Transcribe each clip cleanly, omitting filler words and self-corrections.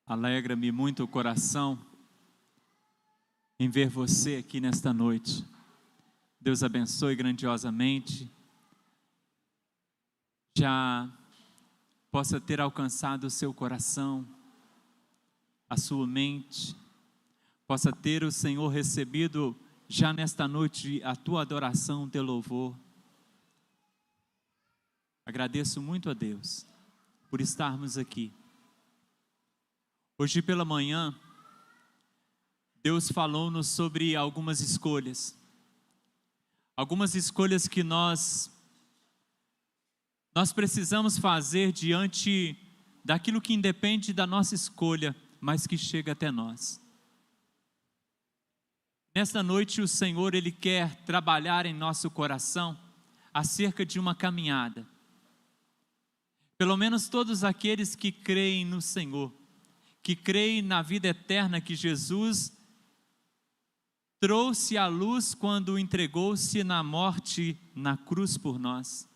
Alegra-me muito o coração em ver você aqui nesta noite. Deus abençoe grandiosamente. Já possa ter alcançado o seu coração, a sua mente, possa ter o Senhor recebido já nesta noite a tua adoração, o teu louvor. Agradeço muito a Deus por estarmos aqui. Hoje pela manhã, Deus falou-nos sobre algumas escolhas. Algumas escolhas que nós precisamos fazer diante daquilo que independe da nossa escolha, mas que chega até nós. Nesta noite o Senhor, Ele quer trabalhar em nosso coração acerca de uma caminhada. Pelo menos todos aqueles que creem no Senhor, que creem na vida eterna que Jesus trouxe à luz quando entregou-se na morte na cruz por nós.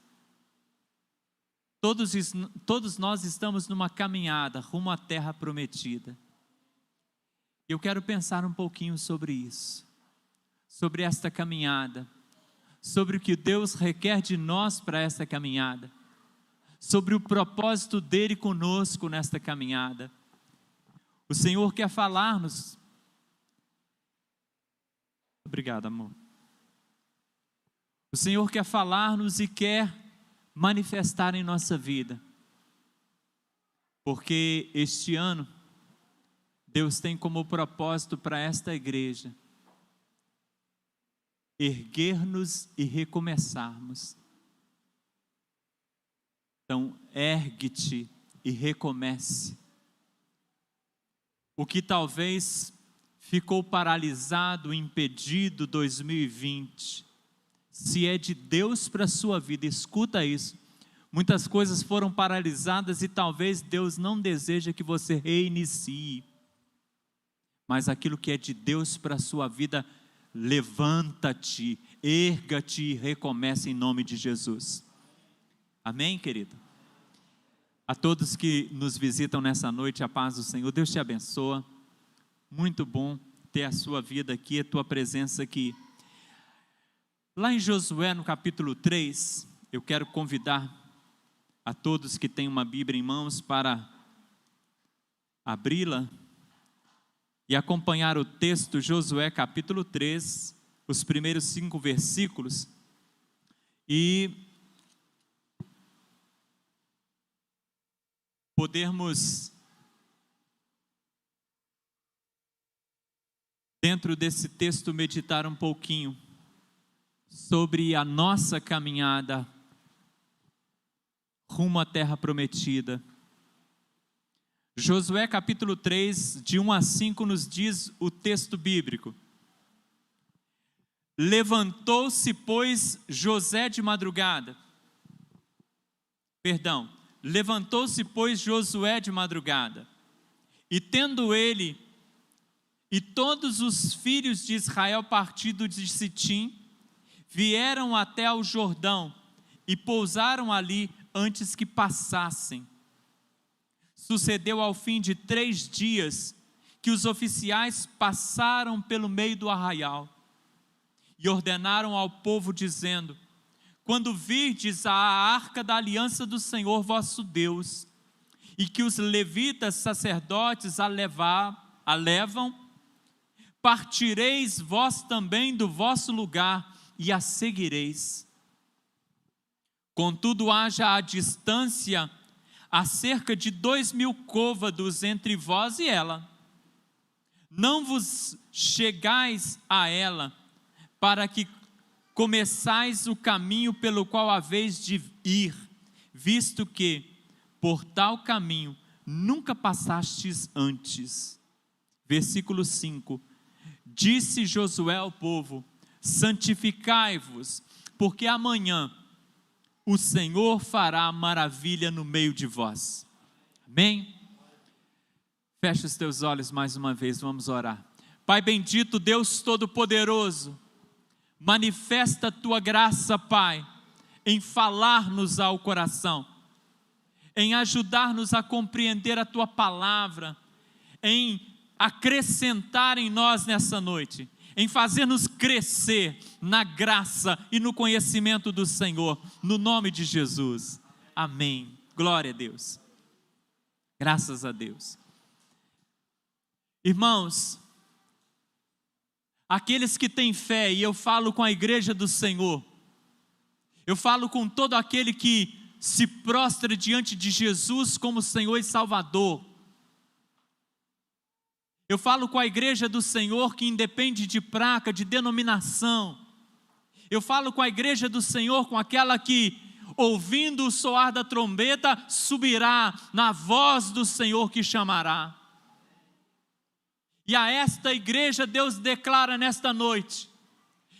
Todos nós estamos numa caminhada rumo à terra prometida. Eu quero pensar um pouquinho sobre isso, sobre esta caminhada, sobre o que Deus requer de nós para esta caminhada, sobre o propósito dele conosco nesta caminhada. O Senhor quer falar-nos. Obrigado, amor. O Senhor quer falar-nos e quer manifestar em nossa vida. Porque este ano, Deus tem como propósito para esta igreja erguer-nos e recomeçarmos. Então, ergue-te e recomece. O que talvez ficou paralisado, impedido 2020, se é de Deus para a sua vida, escuta isso. Muitas coisas foram paralisadas e talvez Deus não deseja que você reinicie. Mas aquilo que é de Deus para a sua vida, levanta-te, erga-te e recomece em nome de Jesus. Amém, querido? A todos que nos visitam nessa noite, a paz do Senhor, Deus te abençoa. Muito bom ter a sua vida aqui, a tua presença aqui. Lá em Josué, no capítulo 3, eu quero convidar a todos que têm uma Bíblia em mãos para abri-la e acompanhar o texto, Josué capítulo 3, os primeiros 5 versículos. E podermos, dentro desse texto, meditar um pouquinho sobre a nossa caminhada rumo à terra prometida. Josué capítulo 3, de 1 a 5, nos diz o texto bíblico: levantou-se, pois, Josué de madrugada, e tendo ele e todos os filhos de Israel partido de Sitim, vieram até ao Jordão e pousaram ali antes que passassem. Sucedeu ao fim de 3 dias que os oficiais passaram pelo meio do arraial e ordenaram ao povo dizendo: quando virdes a arca da aliança do Senhor vosso Deus, e que os levitas sacerdotes a levam, partireis vós também do vosso lugar e a seguireis. Contudo, haja a distância a cerca de 2.000 côvados entre vós e ela. Não vos chegais a ela, para que começais o caminho pelo qual haveis de ir, visto que por tal caminho nunca passastes antes. Versículo 5. Disse Josué ao povo: santificai-vos, porque amanhã o Senhor fará maravilha no meio de vós. Amém? Fecha os teus olhos mais uma vez, vamos orar. Pai bendito, Deus Todo-Poderoso, manifesta a tua graça, Pai, em falar-nos ao coração, em ajudar-nos a compreender a tua palavra, em acrescentar em nós nessa noite, em fazer-nos crescer na graça e no conhecimento do Senhor, no nome de Jesus. Amém. Glória a Deus. Graças a Deus. Irmãos, aqueles que têm fé, e eu falo com a igreja do Senhor, eu falo com todo aquele que se prostra diante de Jesus como Senhor e Salvador. Eu falo com a igreja do Senhor que independe de placa, de denominação. Eu falo com a igreja do Senhor, com aquela que, ouvindo o soar da trombeta, subirá na voz do Senhor que chamará. E a esta igreja Deus declara nesta noite,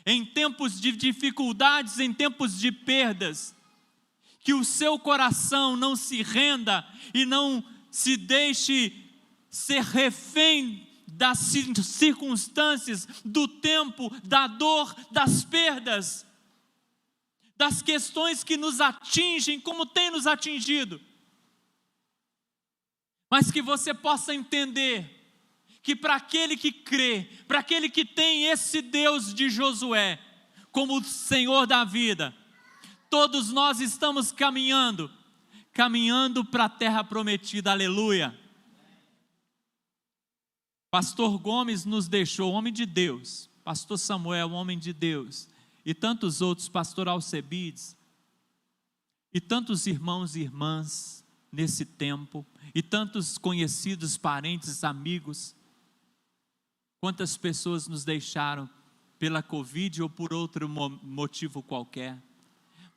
em tempos de dificuldades, em tempos de perdas, que o seu coração não se renda e não se deixe ser refém das circunstâncias, do tempo, da dor, das perdas, das questões que nos atingem, como tem nos atingido. Mas que você possa entender que para aquele que crê, para aquele que tem esse Deus de Josué como o Senhor da vida, todos nós estamos caminhando para a terra prometida, aleluia. Pastor Gomes nos deixou, homem de Deus, pastor Samuel, homem de Deus, e tantos outros, pastor Alcebides, e tantos irmãos e irmãs nesse tempo, e tantos conhecidos, parentes, amigos. Quantas pessoas nos deixaram pela Covid ou por outro motivo qualquer.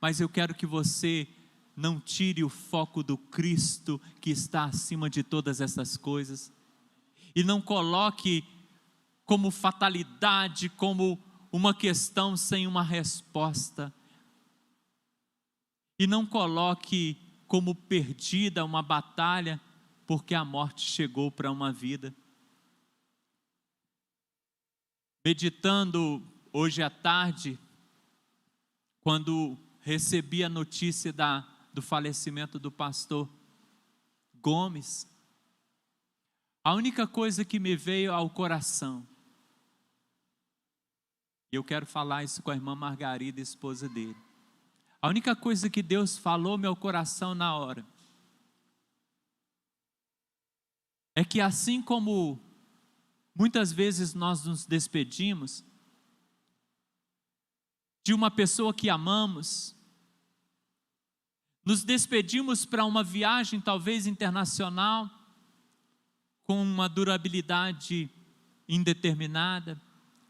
Mas eu quero que você não tire o foco do Cristo que está acima de todas essas coisas. E não coloque como fatalidade, como uma questão sem uma resposta. E não coloque como perdida uma batalha, porque a morte chegou para uma vida. Meditando hoje à tarde, quando recebi a notícia do falecimento do pastor Gomes, a única coisa que me veio ao coração, e eu quero falar isso com a irmã Margarida, esposa dele, a única coisa que Deus falou ao meu coração na hora, é que assim como muitas vezes nós nos despedimos de uma pessoa que amamos, nos despedimos para uma viagem talvez internacional, com uma durabilidade indeterminada.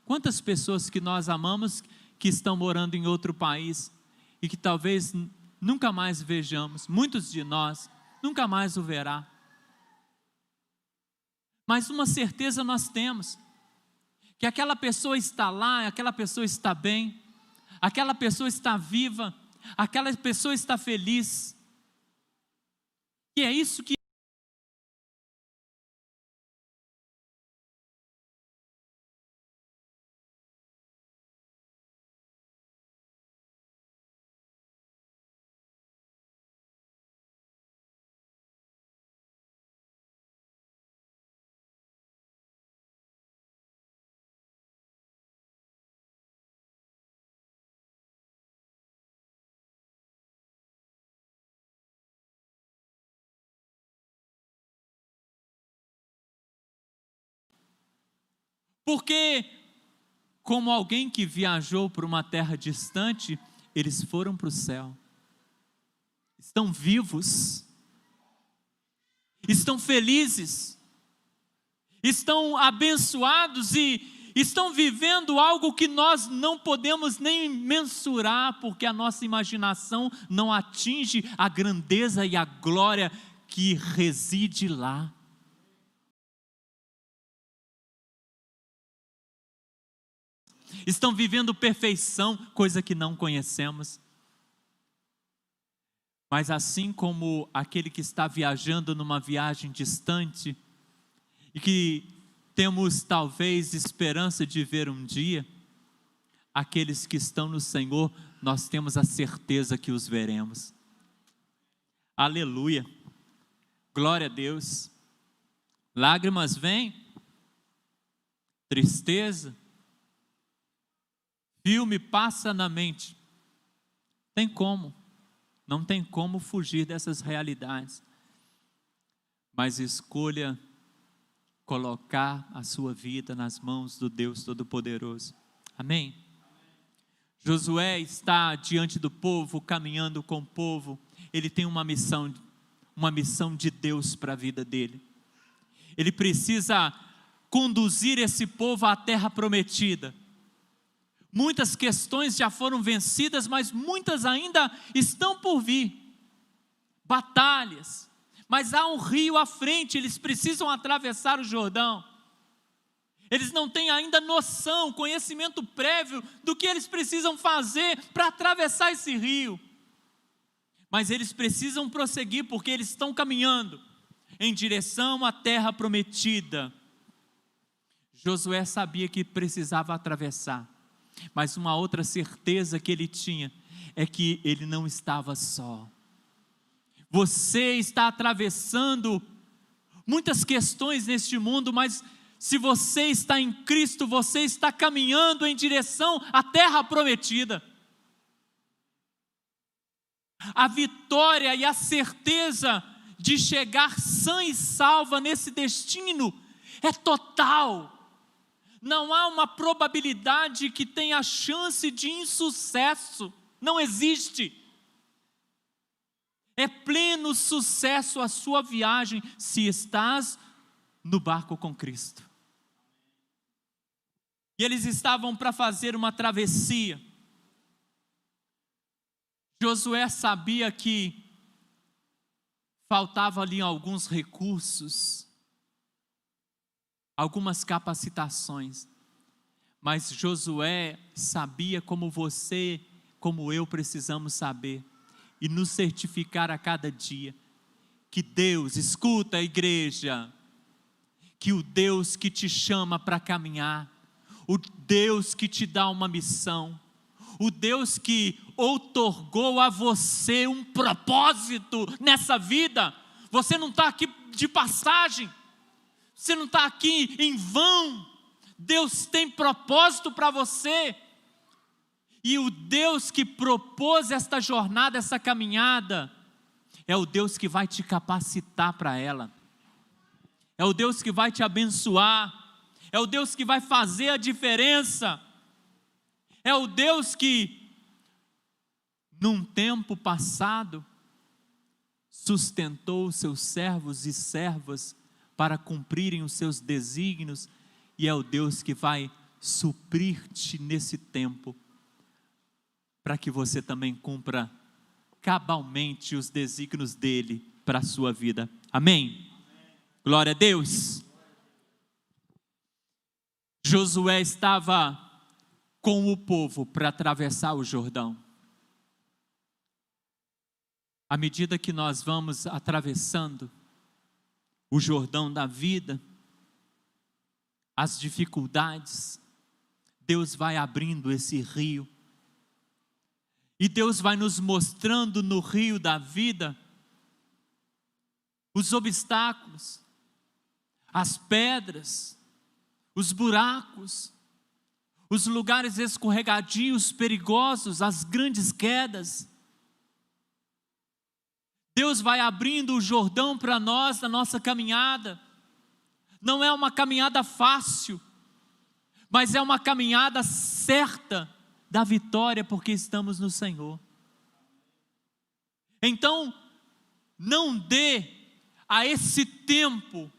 Quantas pessoas que nós amamos que estão morando em outro país e que talvez nunca mais vejamos, muitos de nós nunca mais o verá. Mas uma certeza nós temos, que aquela pessoa está lá, aquela pessoa está bem, aquela pessoa está viva, aquela pessoa está feliz. E é isso que porque, como alguém que viajou para uma terra distante, eles foram para o céu, estão vivos, estão felizes, estão abençoados e estão vivendo algo que nós não podemos nem mensurar, porque a nossa imaginação não atinge a grandeza e a glória que reside lá. Estão vivendo perfeição, coisa que não conhecemos. Mas assim como aquele que está viajando numa viagem distante, e que temos talvez esperança de ver um dia, aqueles que estão no Senhor, nós temos a certeza que os veremos. Aleluia, glória a Deus. Lágrimas vêm, tristeza, filme passa na mente. Tem como, não tem como fugir dessas realidades. Mas escolha colocar a sua vida nas mãos do Deus Todo-Poderoso. Amém? Josué está diante do povo, caminhando com o povo. Ele tem uma missão de Deus para a vida dele. Ele precisa conduzir esse povo à terra prometida. Muitas questões já foram vencidas, mas muitas ainda estão por vir. Batalhas. Mas há um rio à frente, eles precisam atravessar o Jordão. Eles não têm ainda noção, conhecimento prévio do que eles precisam fazer para atravessar esse rio. Mas eles precisam prosseguir porque eles estão caminhando em direção à terra prometida. Josué sabia que precisava atravessar, mas uma outra certeza que ele tinha é que ele não estava só. Você está atravessando muitas questões neste mundo, mas se você está em Cristo, você está caminhando em direção à terra prometida. A vitória e a certeza de chegar sã e salva nesse destino é total. Não há uma probabilidade que tenha chance de insucesso. Não existe. É pleno sucesso a sua viagem se estás no barco com Cristo. E eles estavam para fazer uma travessia. Josué sabia que faltava ali alguns recursos, algumas capacitações, mas Josué sabia como você, como eu precisamos saber, e nos certificar a cada dia, que Deus, escuta a igreja, que o Deus que te chama para caminhar, o Deus que te dá uma missão, o Deus que outorgou a você um propósito nessa vida, você não está aqui de passagem, você não está aqui em vão, Deus tem propósito para você, e o Deus que propôs esta jornada, essa caminhada, é o Deus que vai te capacitar para ela, é o Deus que vai te abençoar, é o Deus que vai fazer a diferença, é o Deus que, num tempo passado, sustentou os seus servos e servas para cumprirem os seus desígnios, e é o Deus que vai suprir-te nesse tempo, para que você também cumpra cabalmente os desígnios dele para a sua vida. Amém? Glória a Deus. Josué estava com o povo para atravessar o Jordão. À medida que nós vamos atravessando o Jordão da vida, as dificuldades, Deus vai abrindo esse rio, e Deus vai nos mostrando no rio da vida os obstáculos, as pedras, os buracos, os lugares escorregadios, perigosos, as grandes quedas. Deus vai abrindo o Jordão para nós na nossa caminhada. Não é uma caminhada fácil, mas é uma caminhada certa da vitória, porque estamos no Senhor. Então, não dê a esse tempo,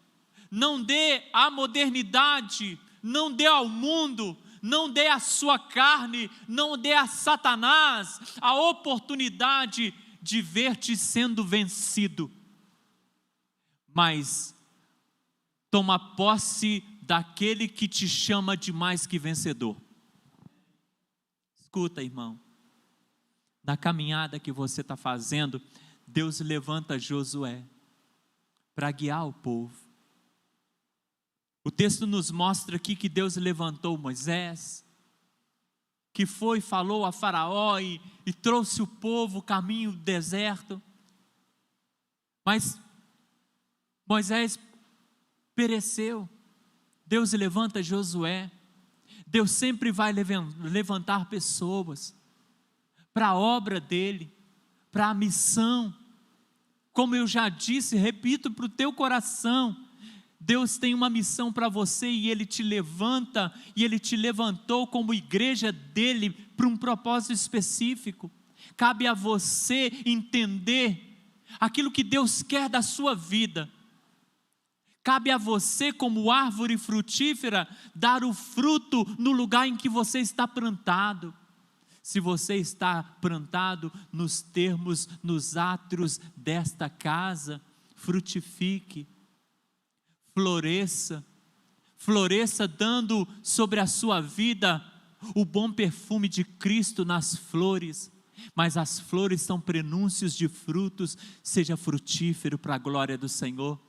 não dê à modernidade, não dê ao mundo, não dê à sua carne, não dê a Satanás a oportunidade de ver-te sendo vencido, mas toma posse daquele que te chama de mais que vencedor. Escuta, irmão, na caminhada que você está fazendo, Deus levanta Josué para guiar o povo. O texto nos mostra aqui que Deus levantou Moisés, que foi, falou a Faraó e trouxe o povo caminho do deserto. Mas Moisés pereceu. Deus levanta Josué. Deus sempre vai levantar pessoas para a obra dele, para a missão. Como eu já disse, repito para o teu coração, Deus tem uma missão para você e Ele te levanta, e Ele te levantou como igreja dele para um propósito específico. Cabe a você entender aquilo que Deus quer da sua vida. Cabe a você, como árvore frutífera, dar o fruto no lugar em que você está plantado. Se você está plantado nos termos, nos átrios desta casa, frutifique, floresça, floresça dando sobre a sua vida o bom perfume de Cristo nas flores, mas as flores são prenúncios de frutos. Seja frutífero para a glória do Senhor,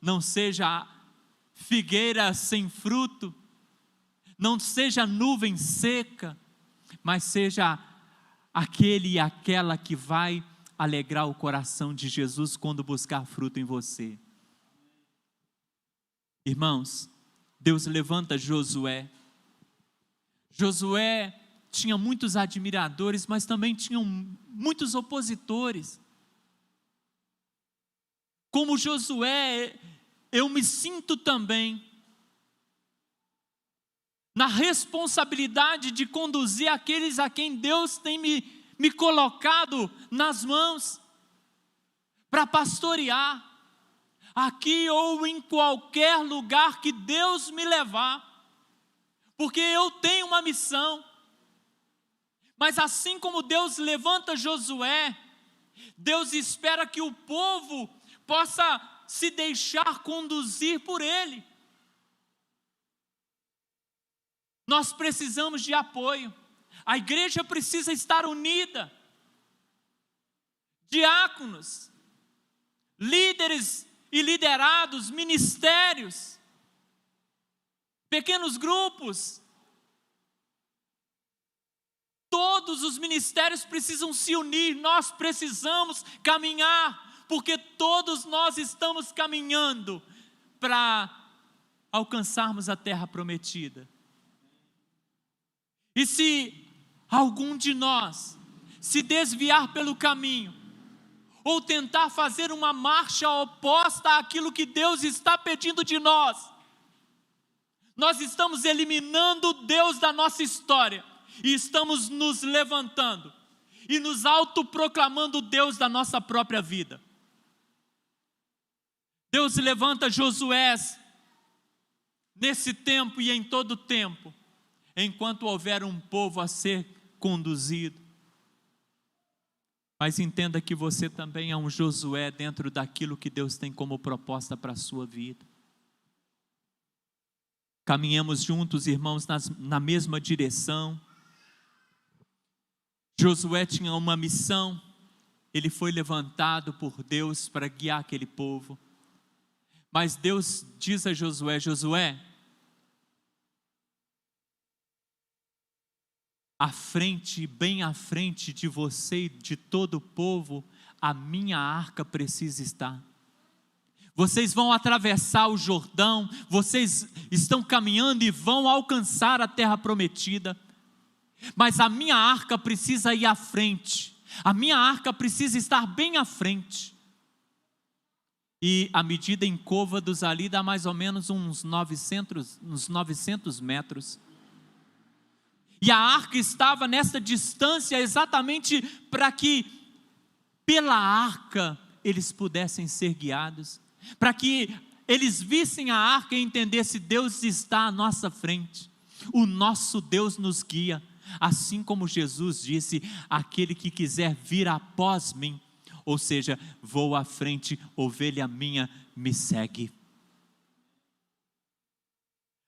não seja figueira sem fruto, não seja nuvem seca, mas seja aquele e aquela que vai alegrar o coração de Jesus quando buscar fruto em você. Irmãos, Deus levanta Josué. Josué tinha muitos admiradores, mas também tinham muitos opositores. Como Josué, eu me sinto também na responsabilidade de conduzir aqueles a quem Deus tem me colocado nas mãos, para pastorear, aqui ou em qualquer lugar que Deus me levar, porque eu tenho uma missão. Mas assim como Deus levanta Josué, Deus espera que o povo possa se deixar conduzir por ele. Nós precisamos de apoio, a igreja precisa estar unida. Diáconos, líderes e liderados, ministérios, pequenos grupos, todos os ministérios precisam se unir. Nós precisamos caminhar, porque todos nós estamos caminhando para alcançarmos a terra prometida. E se algum de nós se desviar pelo caminho, ou tentar fazer uma marcha oposta àquilo que Deus está pedindo de nós, nós estamos eliminando o Deus da nossa história, e estamos nos levantando, e nos autoproclamando o Deus da nossa própria vida. Deus levanta Josué nesse tempo e em todo tempo, enquanto houver um povo a ser conduzido. Mas entenda que você também é um Josué dentro daquilo que Deus tem como proposta para a sua vida. Caminhemos juntos, irmãos, na mesma direção. Josué tinha uma missão, ele foi levantado por Deus para guiar aquele povo. Mas Deus diz a Josué: Josué, à frente, bem à frente de você e de todo o povo, a minha arca precisa estar. Vocês vão atravessar o Jordão, vocês estão caminhando e vão alcançar a terra prometida, mas a minha arca precisa ir à frente, a minha arca precisa estar bem à frente. E a medida em côvados ali dá mais ou menos uns 900 metros. E a arca estava nessa distância exatamente para que pela arca eles pudessem ser guiados, para que eles vissem a arca e entendessem: Deus está à nossa frente, o nosso Deus nos guia, assim como Jesus disse: aquele que quiser vir após mim, ou seja, vou à frente, ovelha minha, me segue.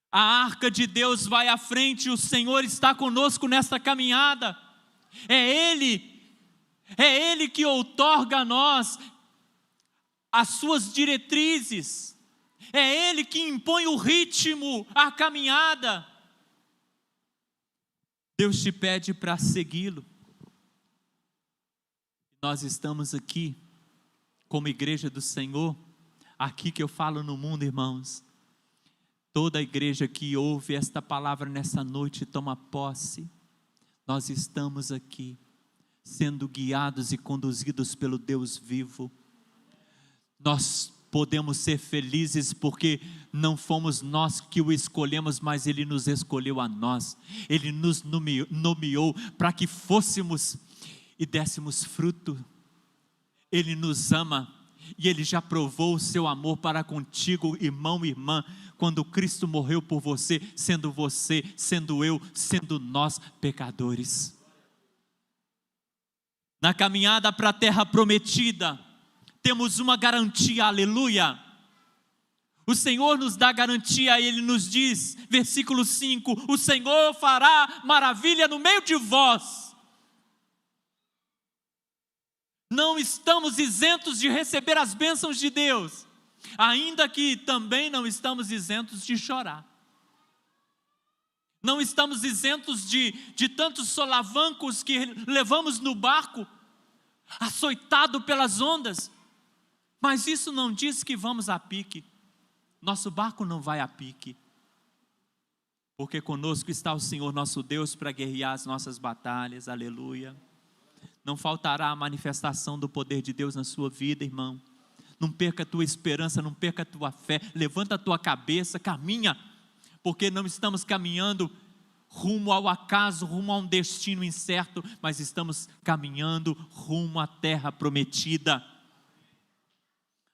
A arca de Deus vai à frente, o Senhor está conosco nessa caminhada. É Ele que outorga a nós as suas diretrizes, é Ele que impõe o ritmo, a caminhada. Deus te pede para segui-lo. Nós estamos aqui, como igreja do Senhor, aqui que eu falo no mundo, irmãos. Toda a igreja que ouve esta palavra nessa noite toma posse. Nós estamos aqui, sendo guiados e conduzidos pelo Deus vivo. Nós podemos ser felizes porque não fomos nós que o escolhemos, mas Ele nos escolheu a nós. Ele nos nomeou para que fôssemos e dessemos fruto. Ele nos ama e Ele já provou o seu amor para contigo, irmão e irmã, quando Cristo morreu por você, sendo eu, sendo nós pecadores. Na caminhada para a terra prometida, temos uma garantia, aleluia. O Senhor nos dá garantia, Ele nos diz, versículo 5, o Senhor fará maravilha no meio de vós. Não estamos isentos de receber as bênçãos de Deus, ainda que também não estamos isentos de chorar. Não estamos isentos de tantos solavancos que levamos no barco, açoitado pelas ondas. Mas isso não diz que vamos a pique. Nosso barco não vai a pique. Porque conosco está o Senhor nosso Deus para guerrear as nossas batalhas, aleluia. Não faltará a manifestação do poder de Deus na sua vida, irmão. Não perca a tua esperança, não perca a tua fé. Levanta a tua cabeça, caminha. Porque não estamos caminhando rumo ao acaso, rumo a um destino incerto, mas estamos caminhando rumo à terra prometida.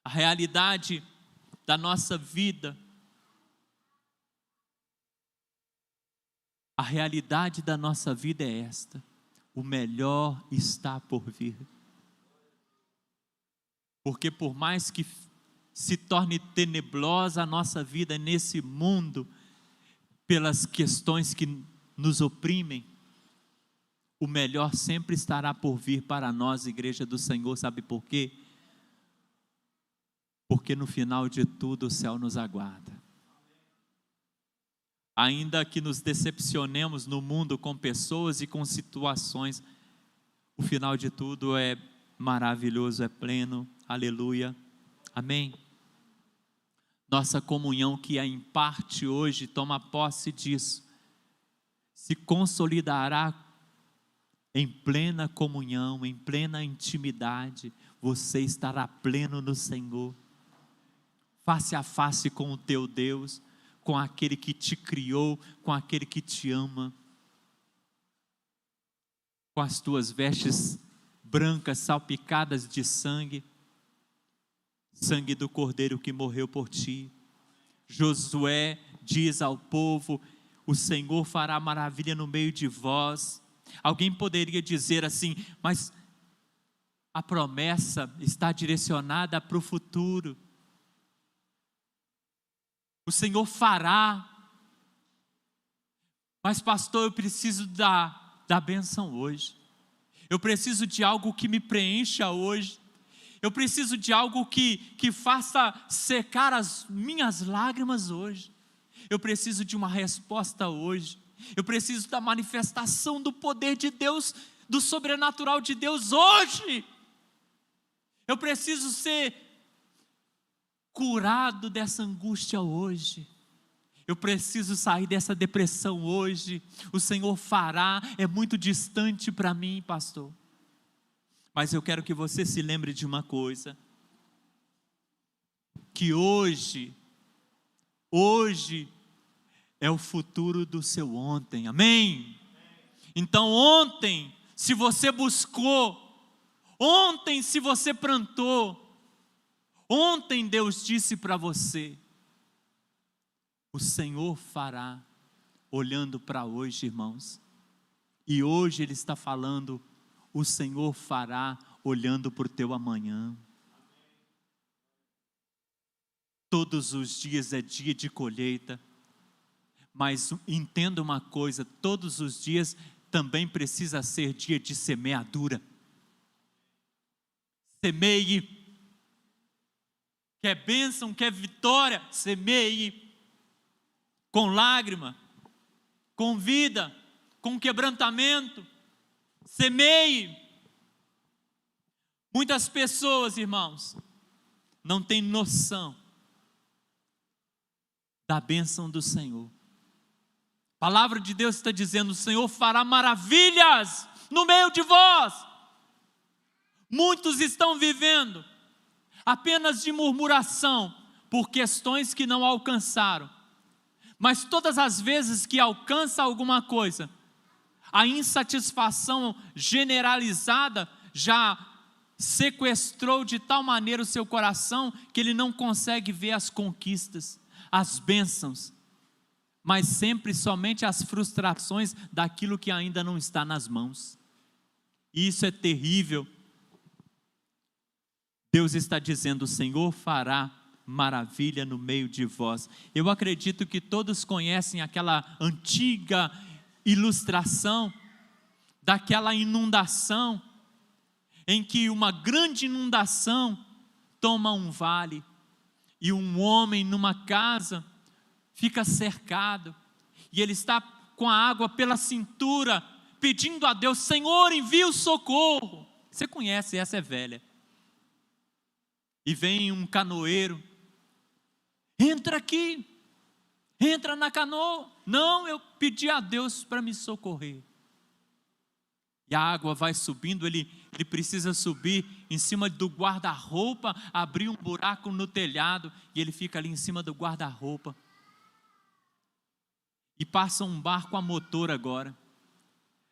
A realidade da nossa vida, a realidade da nossa vida é esta: o melhor está por vir. Porque por mais que se torne tenebrosa a nossa vida nesse mundo, pelas questões que nos oprimem, o melhor sempre estará por vir para nós, igreja do Senhor. Sabe por quê? Porque no final de tudo o céu nos aguarda. Ainda que nos decepcionemos no mundo com pessoas e com situações, o final de tudo é maravilhoso, é pleno, aleluia, amém? Nossa comunhão que é em parte hoje, toma posse disso, se consolidará em plena comunhão, em plena intimidade. Você estará pleno no Senhor, face a face com o teu Deus, com aquele que te criou, com aquele que te ama, com as tuas vestes brancas salpicadas de sangue, sangue do Cordeiro que morreu por ti. Josué diz ao povo: o Senhor fará maravilha no meio de vós. Alguém poderia dizer assim: mas a promessa está direcionada para o futuro. O Senhor fará. Mas pastor, eu preciso da bênção hoje. Eu preciso de algo que me preencha hoje. Eu preciso de algo que faça secar as minhas lágrimas hoje. Eu preciso de uma resposta hoje. Eu preciso da manifestação do poder de Deus, do sobrenatural de Deus hoje. Eu preciso ser curado dessa angústia hoje. Eu preciso sair dessa depressão hoje. O Senhor fará. É muito distante para mim, pastor. Mas eu quero que você se lembre de uma coisa: que hoje é o futuro do seu ontem, amém? Então ontem, se você buscou, ontem se você plantou, ontem Deus disse para você, o Senhor fará, olhando para hoje, irmãos. E hoje Ele está falando, o Senhor fará, olhando para o teu amanhã. Todos os dias é dia de colheita, mas entenda uma coisa: todos os dias também precisa ser dia de semeadura. Semeie. Quer bênção, quer vitória? Semeie. Com lágrima, com vida, com quebrantamento. Semeie. Muitas pessoas, irmãos, não têm noção da bênção do Senhor. A palavra de Deus está dizendo: o Senhor fará maravilhas no meio de vós. Muitos estão vivendo apenas de murmuração por questões que não alcançaram. Mas todas as vezes que alcança alguma coisa, a insatisfação generalizada já sequestrou de tal maneira o seu coração que ele não consegue ver as conquistas, as bênçãos, mas sempre somente as frustrações daquilo que ainda não está nas mãos. E isso é terrível. Deus está dizendo: o Senhor fará maravilha no meio de vós. Eu acredito que todos conhecem aquela antiga ilustração daquela inundação, em que uma grande inundação toma um vale, e um homem numa casa fica cercado, e ele está com a água pela cintura, pedindo a Deus: Senhor, envia o socorro. Você conhece, essa é velha. E vem um canoeiro: entra aqui, entra na canoa. Não, eu pedi a Deus para me socorrer. E a água vai subindo, ele precisa subir em cima do guarda-roupa, abrir um buraco no telhado, e ele fica ali em cima do guarda-roupa. E passa um barco a motor agora.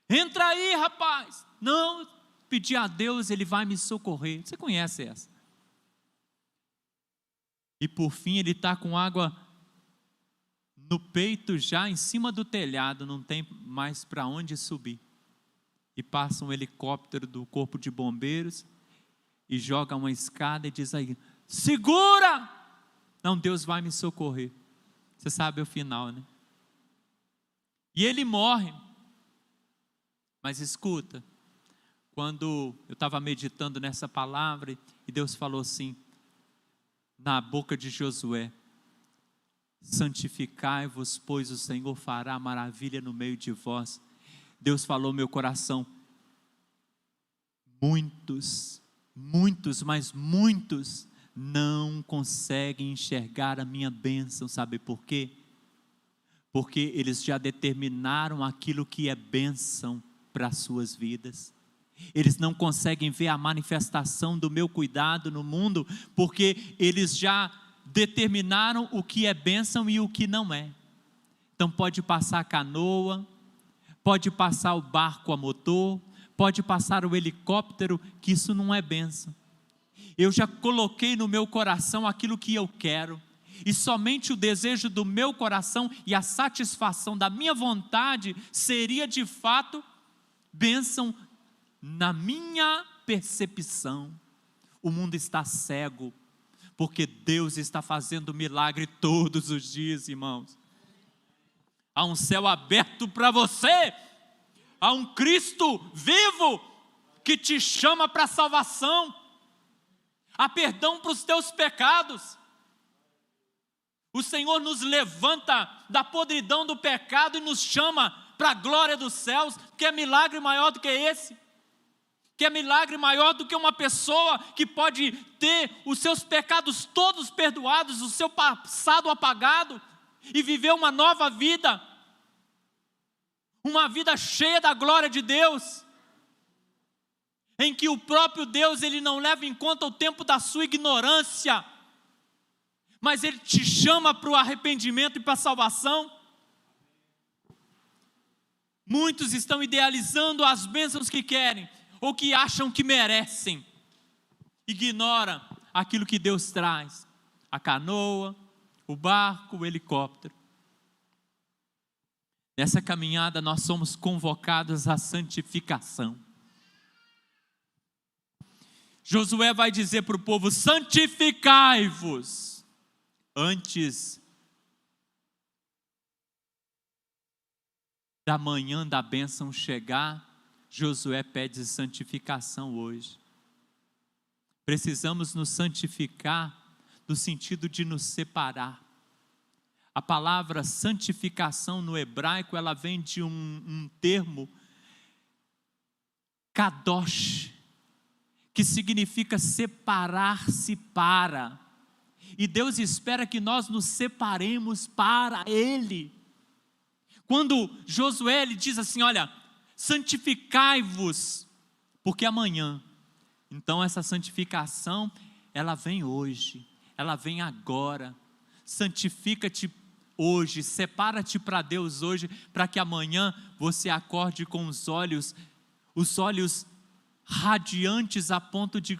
Entra aí, rapaz. Não, pedi a Deus, ele vai me socorrer. Você conhece essa? E por fim ele está com água no peito já, em cima do telhado, não tem mais para onde subir. E passa um helicóptero do corpo de bombeiros e joga uma escada e diz aí: segura! Não, Deus vai me socorrer. Você sabe o final, né? E ele morre. Mas escuta, quando eu estava meditando nessa palavra e Deus falou assim, na boca de Josué: santificai-vos, pois o Senhor fará maravilha no meio de vós. Deus falou no meu coração: muitos, mas muitos não conseguem enxergar a minha bênção. Sabe por quê? Porque eles já determinaram aquilo que é bênção para as suas vidas. Eles não conseguem ver a manifestação do meu cuidado no mundo, porque eles já determinaram o que é bênção e o que não é. Então pode passar a canoa, pode passar o barco a motor, pode passar o helicóptero, que isso não é bênção. Eu já coloquei no meu coração aquilo que eu quero, e somente o desejo do meu coração e a satisfação da minha vontade seria de fato bênção na minha percepção. O mundo está cego, porque Deus está fazendo milagre todos os dias, irmãos. Há um céu aberto para você, há um Cristo vivo que te chama para a salvação, há perdão para os teus pecados. O Senhor nos levanta da podridão do pecado e nos chama para a glória dos céus. Que é milagre maior do que esse? Que é milagre maior do que uma pessoa que pode ter os seus pecados todos perdoados, o seu passado apagado e viver uma nova vida, uma vida cheia da glória de Deus, em que o próprio Deus, ele não leva em conta o tempo da sua ignorância, mas ele te chama para o arrependimento e para a salvação. Muitos estão idealizando as bênçãos que querem, ou que acham que merecem, ignora aquilo que Deus traz, a canoa, o barco, o helicóptero. Nessa caminhada nós somos convocados à santificação. Josué vai dizer para o povo: santificai-vos. Antes da manhã da bênção chegar, Josué pede santificação hoje. Precisamos nos santificar no sentido de nos separar. A palavra santificação no hebraico, ela vem de um termo kadosh, que significa separar-se para. E Deus espera que nós nos separemos para Ele. Quando Josué ele diz assim, olha, santificai-vos, porque amanhã. Então essa santificação, ela vem hoje, ela vem agora. Santifica-te hoje, separa-te para Deus hoje, para que amanhã você acorde com os olhos radiantes a ponto de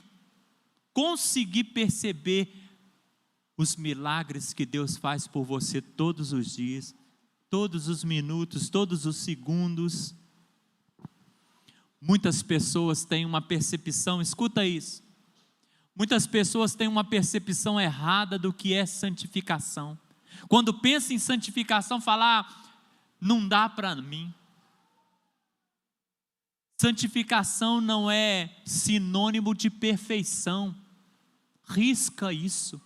conseguir perceber os milagres que Deus faz por você todos os dias, todos os minutos, todos os segundos. Muitas pessoas têm uma percepção, escuta isso, muitas pessoas têm uma percepção errada do que é santificação. Quando pensa em santificação, falar, não dá para mim. Santificação não é sinônimo de perfeição, risca isso.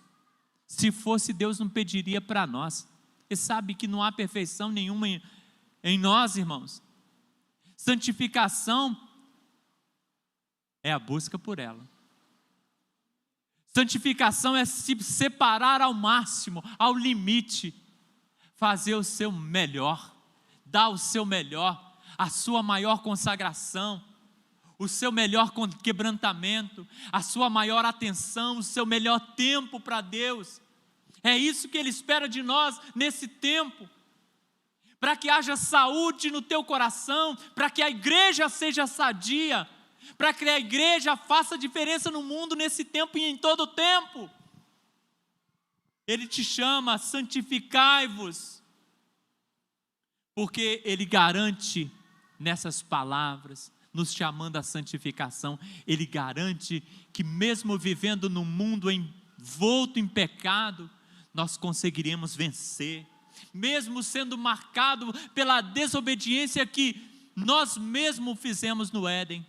Se fosse, Deus não pediria para nós. Ele sabe que não há perfeição nenhuma em nós, irmãos. Santificação é a busca por ela. Santificação é se separar ao máximo, ao limite, fazer o seu melhor, dar o seu melhor, a sua maior consagração, o seu melhor quebrantamento, a sua maior atenção, o seu melhor tempo para Deus. É isso que Ele espera de nós nesse tempo, para que haja saúde no teu coração, para que a igreja seja sadia, para que a igreja faça diferença no mundo nesse tempo e em todo o tempo. Ele te chama, santificai-vos, porque Ele garante nessas palavras, nos chamando à santificação, Ele garante que mesmo vivendo num mundo envolto em pecado, nós conseguiremos vencer, mesmo sendo marcado pela desobediência que nós mesmos fizemos no Éden,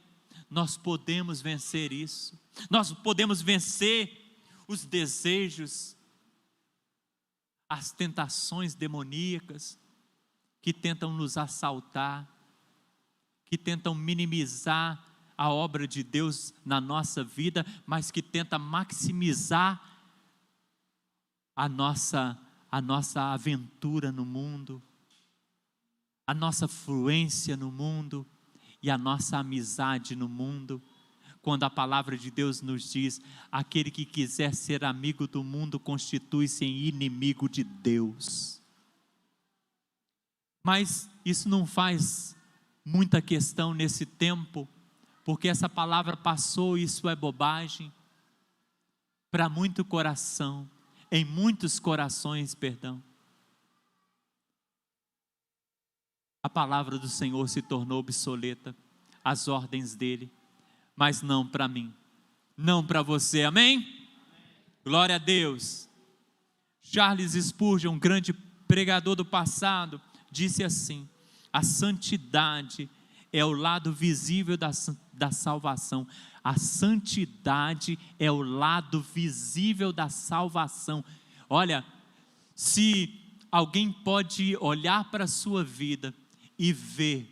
nós podemos vencer isso, nós podemos vencer os desejos, as tentações demoníacas, que tentam nos assaltar, que tentam minimizar a obra de Deus na nossa vida, mas que tenta maximizar a nossa aventura no mundo, a nossa fluência no mundo e a nossa amizade no mundo, quando a palavra de Deus nos diz, aquele que quiser ser amigo do mundo, constitui-se em inimigo de Deus. Mas isso não faz muita questão nesse tempo, porque essa palavra passou, isso é bobagem, para muito coração, em muitos corações, perdão. A palavra do Senhor se tornou obsoleta, as ordens dele, mas não para mim, não para você, amém? Glória a Deus. Charles Spurgeon, um grande pregador do passado, disse assim, a santidade é o lado visível da salvação. A santidade é o lado visível da salvação. Olha, se alguém pode olhar para a sua vida e ver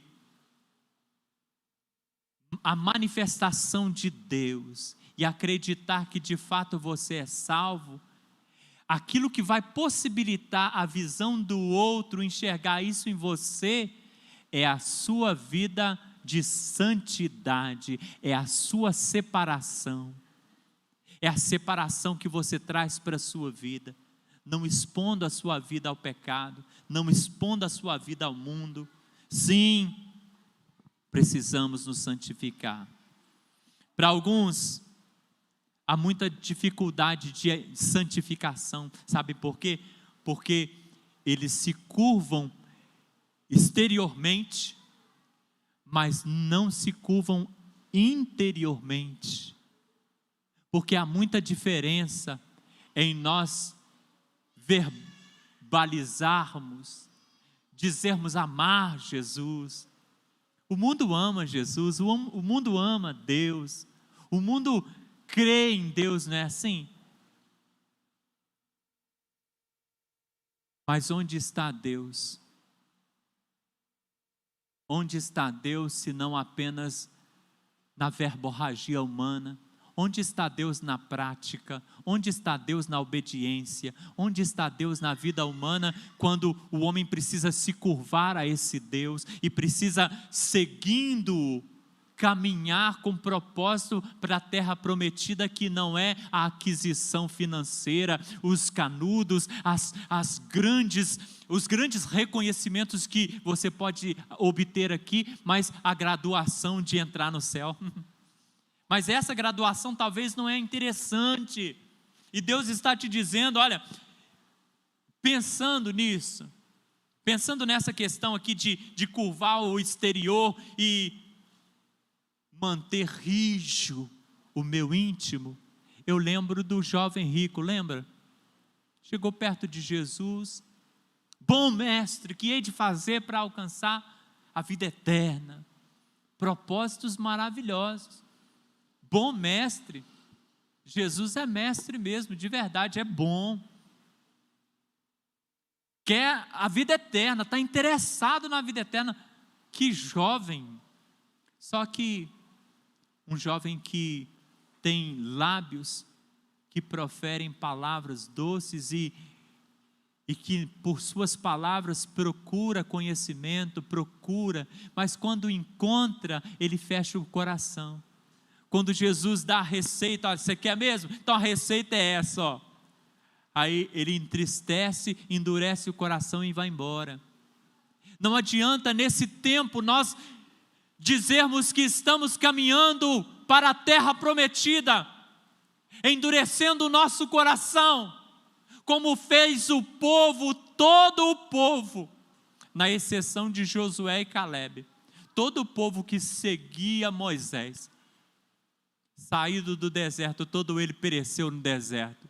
a manifestação de Deus e acreditar que de fato você é salvo, aquilo que vai possibilitar a visão do outro enxergar isso em você é a sua vida de santidade, é a sua separação, é a separação que você traz para a sua vida, não expondo a sua vida ao pecado, não expondo a sua vida ao mundo. Sim, precisamos nos santificar. Para alguns, há muita dificuldade de santificação, sabe por quê? Porque eles se curvam exteriormente, mas não se curvam interiormente, porque há muita diferença em nós verbalizarmos, dizermos amar Jesus. O mundo ama Jesus, o mundo ama Deus, o mundo crê em Deus, não é assim? Mas onde está Deus? Onde está Deus, se não apenas na verborragia humana? Onde está Deus na prática? Onde está Deus na obediência? Onde está Deus na vida humana, quando o homem precisa se curvar a esse Deus e precisa, seguindo, caminhar com propósito para a terra prometida, que não é a aquisição financeira, os canudos, os grandes reconhecimentos que você pode obter aqui, mas a graduação de entrar no céu. Mas essa graduação talvez não é interessante, e Deus está te dizendo, olha, pensando nisso, pensando nessa questão aqui de curvar o exterior e manter rijo o meu íntimo, eu lembro do jovem rico, lembra? Chegou perto de Jesus, bom mestre, que hei de fazer para alcançar a vida eterna? Propósitos maravilhosos. Bom mestre, Jesus é mestre mesmo, de verdade, é bom. Quer a vida eterna, está interessado na vida eterna. Que jovem! Só que um jovem que tem lábios que proferem palavras doces e que por suas palavras procura conhecimento, mas quando encontra, ele fecha o coração. Quando Jesus dá a receita, olha, você quer mesmo? Então a receita é essa, ó. Aí ele entristece, endurece o coração e vai embora. Não adianta nesse tempo nós dizermos que estamos caminhando para a terra prometida, endurecendo o nosso coração, como fez o povo, todo o povo, na exceção de Josué e Calebe, todo o povo que seguia Moisés, saído do deserto, todo ele pereceu no deserto,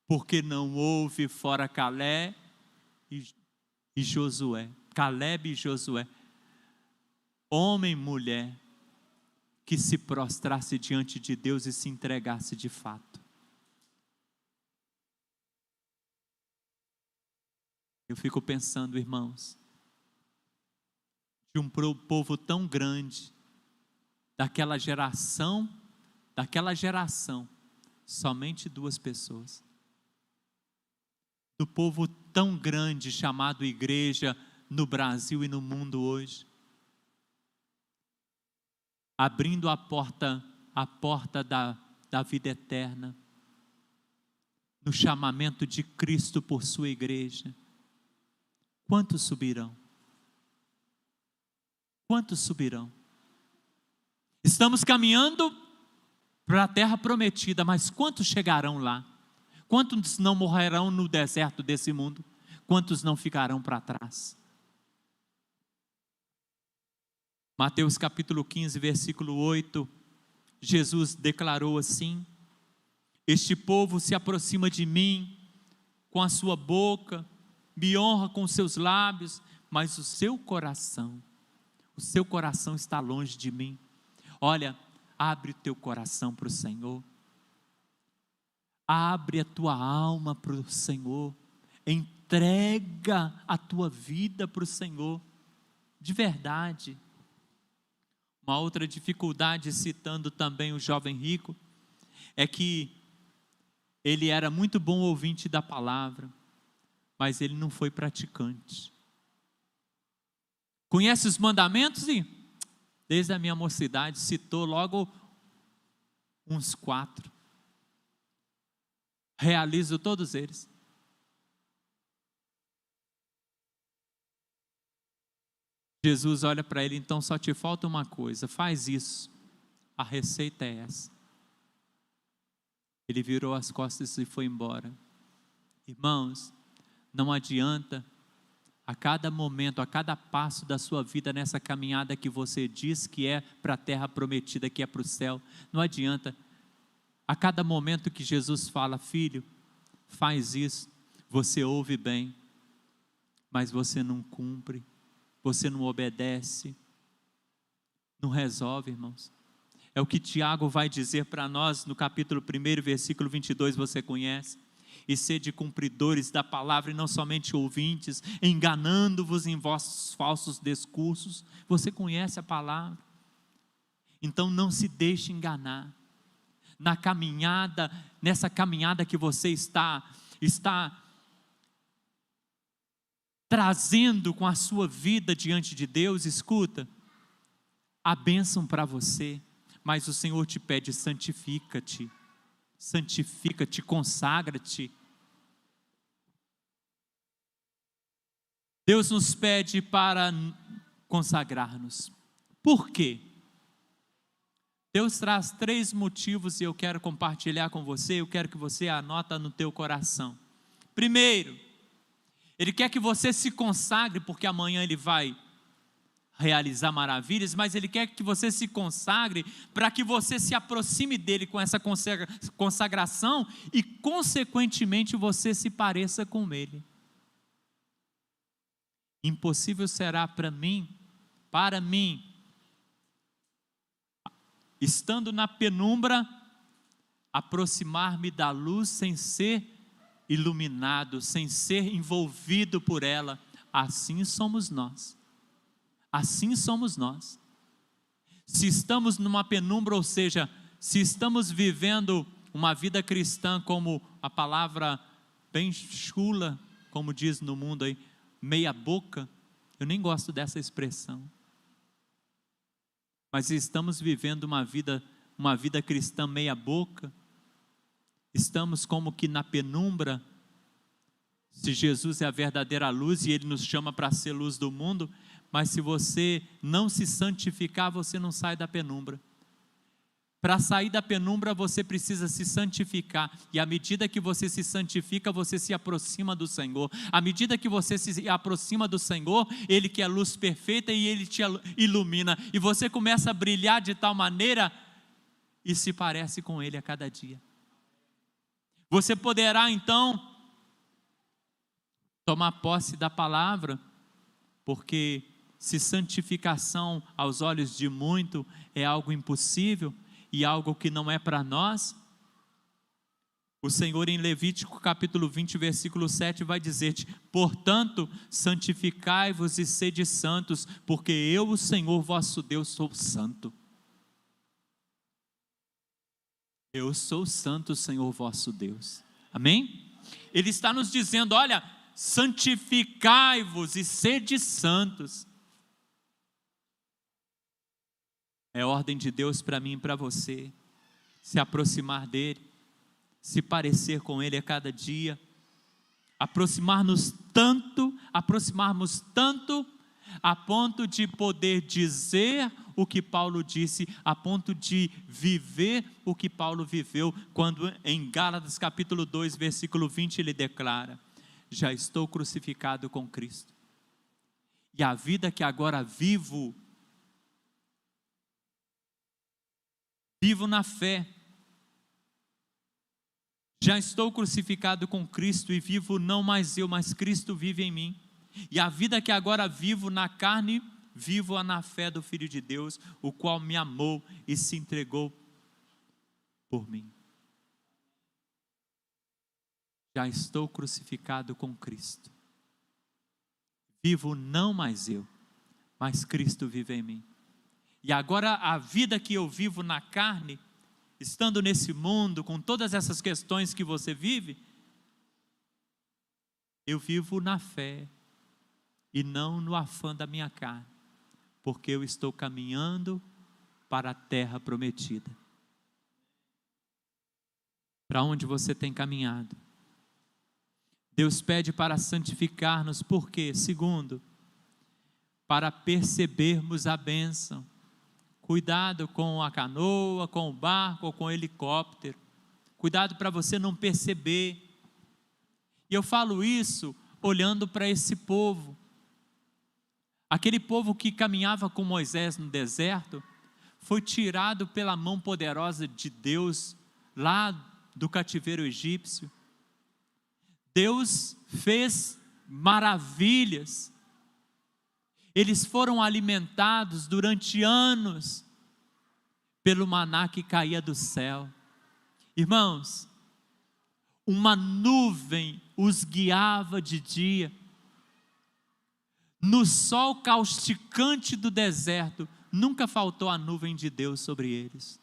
porque não houve fora Calebe e Josué, Calebe e Josué, homem e mulher, que se prostrasse diante de Deus e se entregasse de fato. Eu fico pensando, irmãos, de um povo tão grande, daquela geração, somente 2 pessoas. Do povo tão grande chamado igreja no Brasil e no mundo hoje, abrindo a porta da vida eterna, no chamamento de Cristo por sua igreja. Quantos subirão? Quantos subirão? Estamos caminhando para a terra prometida, mas quantos chegarão lá? Quantos não morrerão no deserto desse mundo? Quantos não ficarão para trás? Mateus capítulo 15, versículo 8, Jesus declarou assim: este povo se aproxima de mim com a sua boca, me honra com seus lábios, mas o seu coração está longe de mim. Olha, abre o teu coração para o Senhor, abre a tua alma para o Senhor, entrega a tua vida para o Senhor, de verdade. Uma outra dificuldade, citando também o jovem rico, é que ele era muito bom ouvinte da palavra, mas ele não foi praticante. Conhece os mandamentos? E desde a minha mocidade citou logo uns 4. Realizo todos eles. Jesus olha para ele, então só te falta uma coisa, faz isso, a receita é essa. Ele virou as costas e foi embora. Irmãos, não adianta, a cada momento, a cada passo da sua vida, nessa caminhada que você diz que é para a terra prometida, que é para o céu, não adianta, a cada momento que Jesus fala, filho, faz isso, você ouve bem, mas você não cumpre, você não obedece, não resolve, irmãos. É o que Tiago vai dizer para nós no capítulo 1, versículo 22, você conhece. E sede cumpridores da palavra e não somente ouvintes, enganando-vos em vossos falsos discursos. Você conhece a palavra? Então não se deixe enganar. na caminhada, nessa caminhada que você está trazendo com a sua vida diante de Deus, escuta, a bênção para você, mas o Senhor te pede: santifica-te, santifica-te, consagra-te. Deus nos pede para consagrar-nos. Por quê? Deus traz 3 motivos e eu quero compartilhar com você, eu quero que você anota no teu coração. Primeiro, Ele quer que você se consagre, porque amanhã Ele vai realizar maravilhas, mas Ele quer que você se consagre para que você se aproxime dEle com essa consagração e consequentemente você se pareça com Ele. Impossível será para mim, estando na penumbra, aproximar-me da luz sem ser iluminado, sem ser envolvido por ela. Assim somos nós. Assim somos nós. Se estamos numa penumbra, ou seja, se estamos vivendo uma vida cristã, como a palavra bem chula, como diz no mundo aí, meia boca, eu nem gosto dessa expressão. Mas estamos vivendo uma vida cristã meia boca, estamos como que na penumbra. Se Jesus é a verdadeira luz e Ele nos chama para ser luz do mundo, mas se você não se santificar, você não sai da penumbra. Para sair da penumbra, você precisa se santificar, e à medida que você se santifica, você se aproxima do Senhor. À medida que você se aproxima do Senhor, Ele que é a luz perfeita e Ele te ilumina, e você começa a brilhar de tal maneira e se parece com Ele a cada dia. Você poderá então tomar posse da palavra, porque se santificação aos olhos de muito é algo impossível e algo que não é para nós, o Senhor em Levítico capítulo 20 versículo 7 vai dizer-te: portanto santificai-vos e sede santos, porque eu, o Senhor vosso Deus, sou santo. Eu sou santo, Senhor vosso Deus. Amém? Ele está nos dizendo: olha, santificai-vos e sede santos. É ordem de Deus para mim e para você, se aproximar dEle, se parecer com Ele a cada dia, aproximarmos tanto, a ponto de poder dizer o que Paulo disse, a ponto de viver o que Paulo viveu, quando em Gálatas capítulo 2, versículo 20, ele declara: já estou crucificado com Cristo, e a vida que agora vivo na fé. Já estou crucificado com Cristo e vivo não mais eu, mas Cristo vive em mim. E a vida que agora vivo na carne, vivo-a na fé do Filho de Deus, o qual me amou e se entregou por mim. Já estou crucificado com Cristo. Vivo não mais eu, mas Cristo vive em mim. E agora a vida que eu vivo na carne, estando nesse mundo, com todas essas questões que você vive, eu vivo na fé e não no afã da minha carne, porque eu estou caminhando para a terra prometida. Para onde você tem caminhado? Deus pede para santificar-nos, por quê? Segundo, para percebermos a bênção. Cuidado com a canoa, com o barco ou com o helicóptero. Cuidado para você não perceber. E eu falo isso olhando para esse povo. Aquele povo que caminhava com Moisés no deserto, foi tirado pela mão poderosa de Deus, lá do cativeiro egípcio. Deus fez maravilhas. Eles foram alimentados durante anos pelo maná que caía do céu. Irmãos, uma nuvem os guiava de dia. No sol causticante do deserto, nunca faltou a nuvem de Deus sobre eles.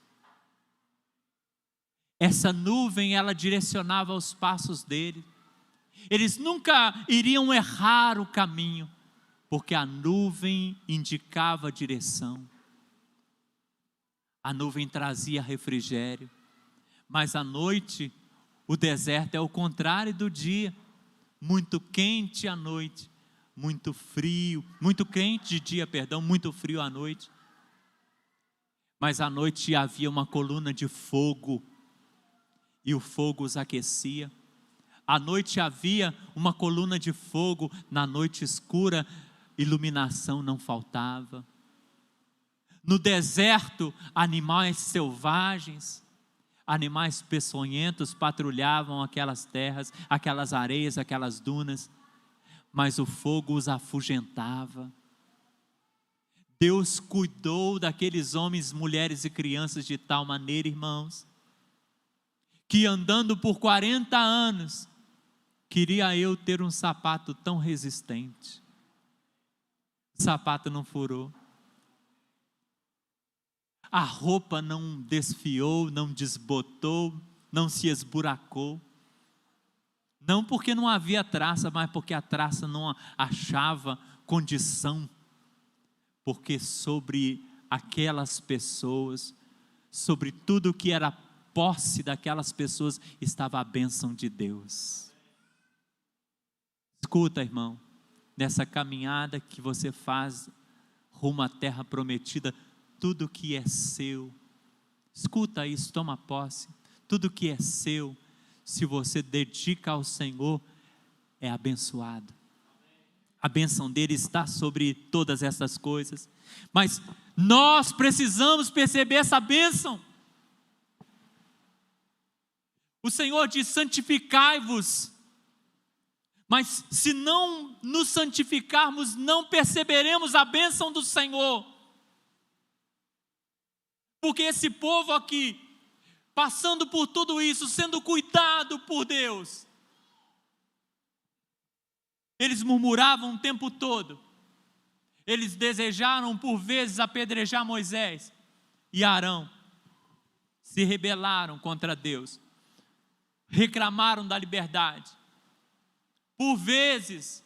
essa nuvem, ela direcionava os passos dele. Eles nunca iriam errar o caminho, porque a nuvem indicava a direção. A nuvem trazia refrigério, mas à noite, o deserto é o contrário do dia. Muito quente à noite, muito frio, muito quente de dia, perdão, muito frio à noite. Mas à noite havia uma coluna de fogo, e o fogo os aquecia. À noite havia uma coluna de fogo, na noite escura, iluminação não faltava. No deserto, animais selvagens, animais peçonhentos patrulhavam aquelas terras, aquelas areias, aquelas dunas, mas o fogo os afugentava. Deus cuidou daqueles homens, mulheres e crianças de tal maneira, irmãos, que andando por 40 anos, queria eu ter um sapato tão resistente. O sapato não furou. A roupa não desfiou, não desbotou, não se esburacou. Não porque não havia traça, mas porque a traça não achava condição. Porque sobre aquelas pessoas, sobre tudo que era posse daquelas pessoas, estava a bênção de Deus. Escuta, irmão, nessa caminhada que você faz rumo à terra prometida, tudo que é seu, escuta isso, toma posse, tudo que é seu, se você dedica ao Senhor, é abençoado. A bênção dele está sobre todas essas coisas, mas nós precisamos perceber essa bênção. O Senhor diz: santificai-vos, mas se não nos santificarmos, não perceberemos a bênção do Senhor. Porque esse povo aqui, passando por tudo isso, sendo cuidado por Deus, eles murmuravam o tempo todo. Eles desejaram por vezes apedrejar Moisés e Arão. Se rebelaram contra Deus. Reclamaram da liberdade. Por vezes,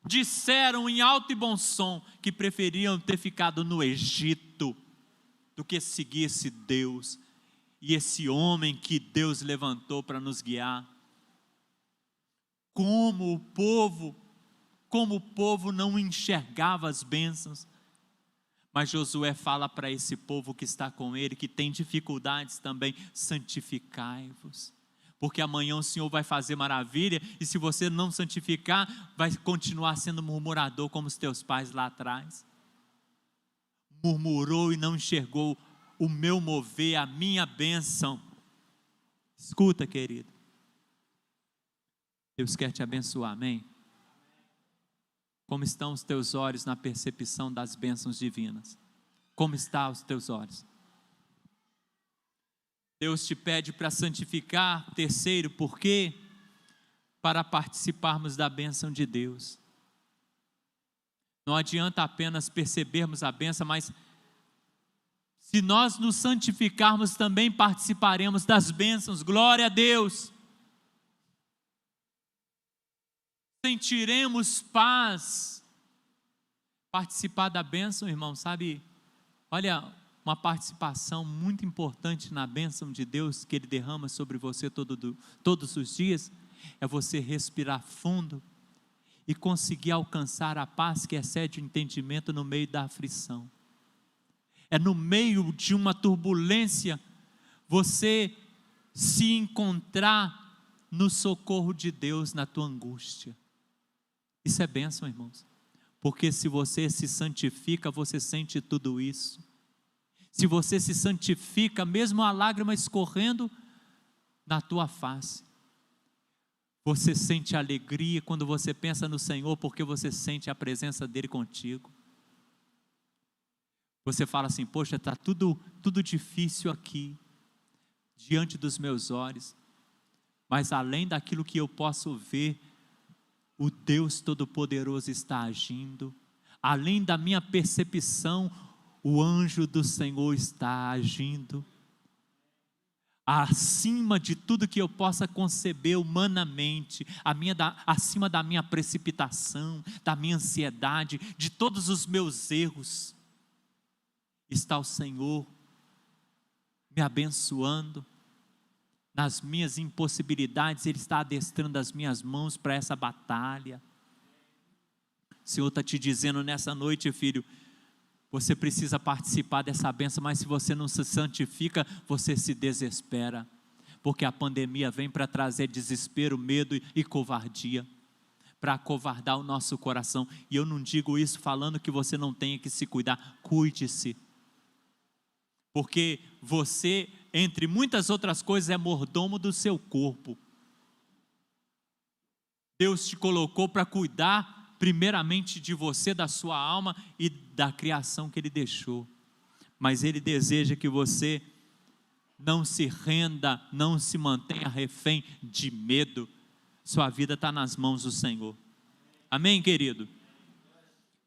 disseram em alto e bom som que preferiam ter ficado no Egito do que seguir esse Deus e esse homem que Deus levantou para nos guiar. Como o povo não enxergava as bênçãos. Mas Josué fala para esse povo que está com ele, que tem dificuldades também: santificai-vos, porque amanhã o Senhor vai fazer maravilha, e se você não santificar, vai continuar sendo murmurador como os teus pais lá atrás. Murmurou e não enxergou o meu mover, a minha bênção. Escuta, querido, Deus quer te abençoar, amém? Como estão os teus olhos na percepção das bênçãos divinas? Como estão os teus olhos? Deus te pede para santificar. Terceiro, por quê? Para participarmos da bênção de Deus. Não adianta apenas percebermos a bênção, mas se nós nos santificarmos, também participaremos das bênçãos. Glória a Deus. Sentiremos paz. Participar da bênção, irmão, sabe? Olha, uma participação muito importante na bênção de Deus que Ele derrama sobre você todos os dias, é você respirar fundo e conseguir alcançar a paz que excede o entendimento no meio da aflição. É no meio de uma turbulência, você se encontrar no socorro de Deus na tua angústia. Isso é bênção, irmãos, porque se você se santifica, você sente tudo isso. Se você se santifica, mesmo a lágrima escorrendo na tua face, você sente alegria quando você pensa no Senhor, porque você sente a presença dEle contigo. Você fala assim: poxa, está tudo difícil aqui, diante dos meus olhos, mas além daquilo que eu posso ver, o Deus Todo-Poderoso está agindo. Além da minha percepção, o anjo do Senhor está agindo. acima de tudo que eu possa conceber humanamente, acima da minha precipitação, da minha ansiedade, de todos os meus erros, está o Senhor me abençoando. Nas minhas impossibilidades, Ele está adestrando as minhas mãos para essa batalha. O Senhor está te dizendo nessa noite, filho, você precisa participar dessa bênção, mas se você não se santifica, você se desespera, porque a pandemia vem para trazer desespero, medo e covardia, para acovardar o nosso coração. E eu não digo isso falando que você não tenha que se cuidar, cuide-se, porque você, entre muitas outras coisas, é mordomo do seu corpo. Deus te colocou para cuidar primeiramente de você, da sua alma e da criação que Ele deixou, mas Ele deseja que você não se renda, não se mantenha refém de medo. Sua vida está nas mãos do Senhor, amém, querido?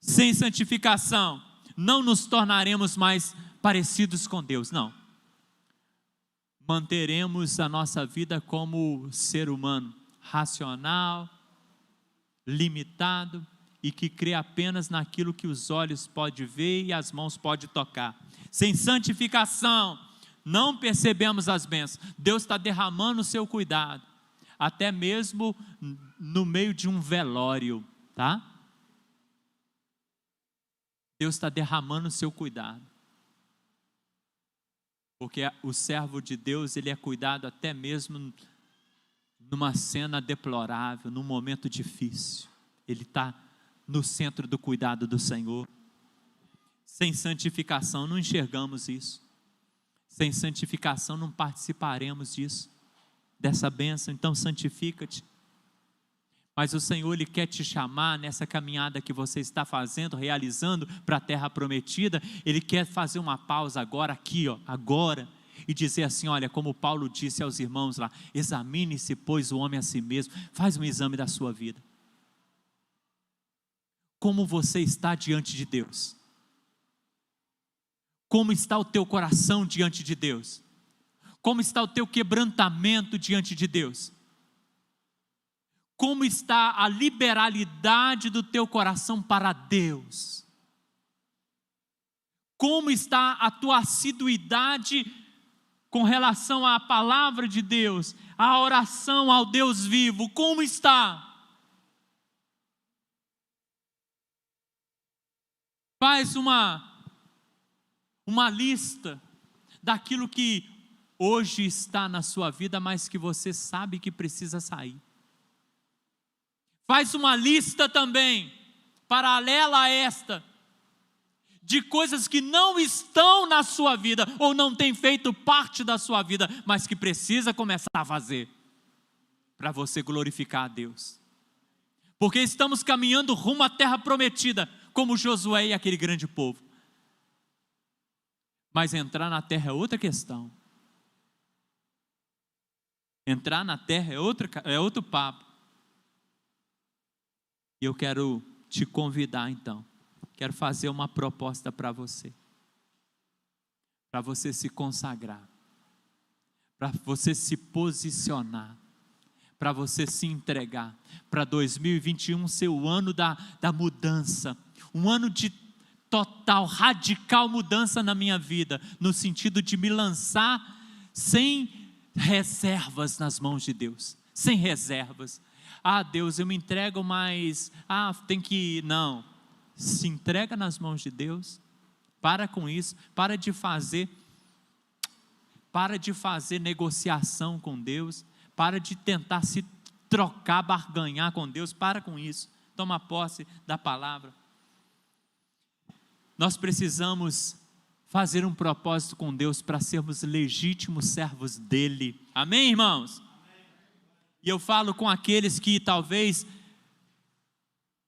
Sem santificação, não nos tornaremos mais parecidos com Deus, não. Manteremos a nossa vida como ser humano, racional, limitado, e que crê apenas naquilo que os olhos podem ver e as mãos podem tocar. Sem santificação, não percebemos as bênçãos. Deus está derramando o seu cuidado, até mesmo no meio de um velório, tá? Deus está derramando o seu cuidado, porque o servo de Deus, ele é cuidado até mesmo numa cena deplorável, num momento difícil. Ele está no centro do cuidado do Senhor. Sem santificação não enxergamos isso. Sem santificação não participaremos disso, dessa bênção. Então santifica-te. Mas o Senhor, Ele quer te chamar nessa caminhada que você está fazendo, realizando para a terra prometida. Ele quer fazer uma pausa agora, aqui, ó, agora, e dizer assim, olha, como Paulo disse aos irmãos lá, examine-se, pois, o homem a si mesmo, faz um exame da sua vida. Como você está diante de Deus? Como está o teu coração diante de Deus? Como está o teu quebrantamento diante de Deus? Como está a liberalidade do teu coração para Deus? Como está a tua assiduidade com relação à palavra de Deus, à oração ao Deus vivo? Como está? Faz uma lista daquilo que hoje está na sua vida, mas que você sabe que precisa sair. Faz uma lista também, paralela a esta, de coisas que não estão na sua vida, ou não têm feito parte da sua vida, mas que precisa começar a fazer, para você glorificar a Deus. Porque estamos caminhando rumo à terra prometida, como Josué e aquele grande povo. Mas entrar na terra é outra questão. Entrar na terra é outro papo. E eu quero te convidar então, quero fazer uma proposta para você se consagrar, para você se posicionar, para você se entregar, para 2021 ser o ano da mudança, um ano de total, radical mudança na minha vida, no sentido de me lançar sem reservas nas mãos de Deus, sem reservas. Ah, Deus, eu me entrego, mas tem que... Não, se entrega nas mãos de Deus. Para com isso, para de fazer negociação com Deus, para de tentar se trocar, barganhar com Deus. Para com isso, toma posse da palavra. Nós precisamos fazer um propósito com Deus para sermos legítimos servos dEle. Amém, irmãos? E eu falo com aqueles que talvez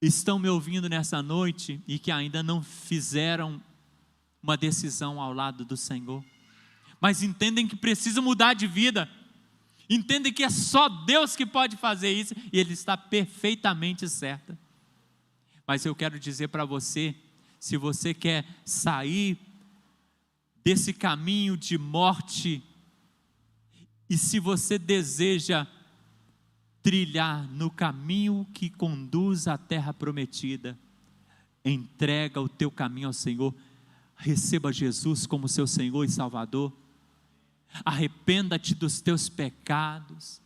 estão me ouvindo nessa noite e que ainda não fizeram uma decisão ao lado do Senhor, mas entendem que precisam mudar de vida, entendem que é só Deus que pode fazer isso, e Ele está perfeitamente certo. Mas eu quero dizer para você, se você quer sair desse caminho de morte E se você deseja trilhar no caminho que conduz à terra prometida, entrega o teu caminho ao Senhor, receba Jesus como seu Senhor e Salvador, arrependa-te dos teus pecados,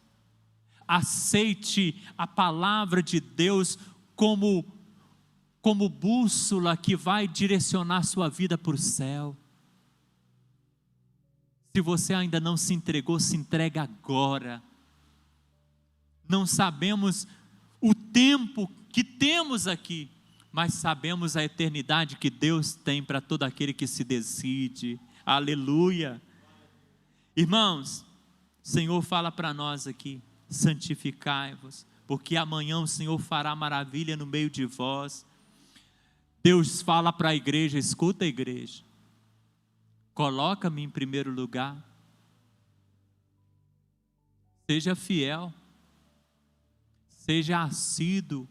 aceite a palavra de Deus como bússola que vai direcionar sua vida para o céu. Se você ainda não se entregou, se entrega agora. Não sabemos o tempo que temos aqui, mas sabemos a eternidade que Deus tem para todo aquele que se decide. Aleluia! Irmãos, o Senhor fala para nós aqui: santificai-vos, porque amanhã o Senhor fará maravilha no meio de vós. Deus fala para a igreja: escuta, a igreja, coloca-me em primeiro lugar, seja fiel, seja assíduo,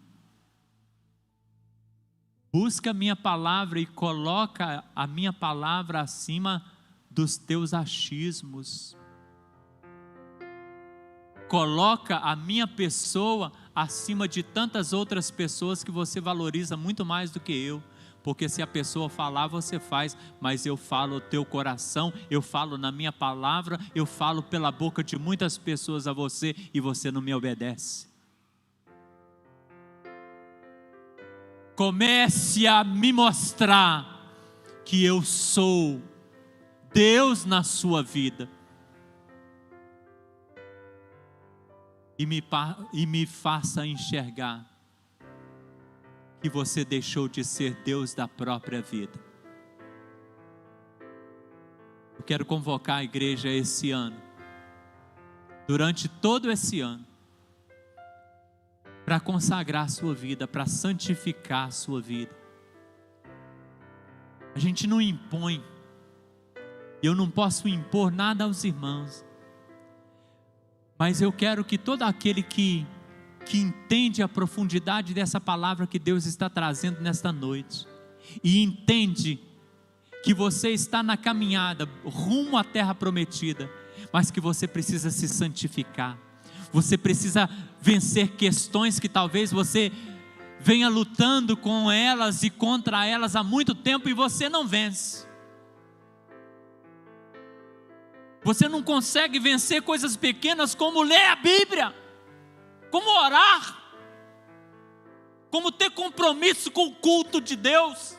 busca a minha palavra e coloca a minha palavra acima dos teus achismos, coloca a minha pessoa acima de tantas outras pessoas que você valoriza muito mais do que eu, porque se a pessoa falar, você faz, mas eu falo o teu coração, eu falo na minha palavra, eu falo pela boca de muitas pessoas a você, e você não me obedece. Comece a me mostrar que eu sou Deus na sua vida, e me faça enxergar que você deixou de ser Deus da própria vida. Eu quero convocar a igreja esse ano, durante todo esse ano, para consagrar a sua vida, para santificar a sua vida. A gente não impõe, eu não posso impor nada aos irmãos, mas eu quero que todo aquele que entende a profundidade dessa palavra que Deus está trazendo nesta noite, e entende que você está na caminhada rumo à terra prometida, mas que você precisa se santificar, você precisa vencer questões que talvez você venha lutando com elas e contra elas há muito tempo e você não vence. Você não consegue vencer coisas pequenas como ler a Bíblia, como orar, como ter compromisso com o culto de Deus,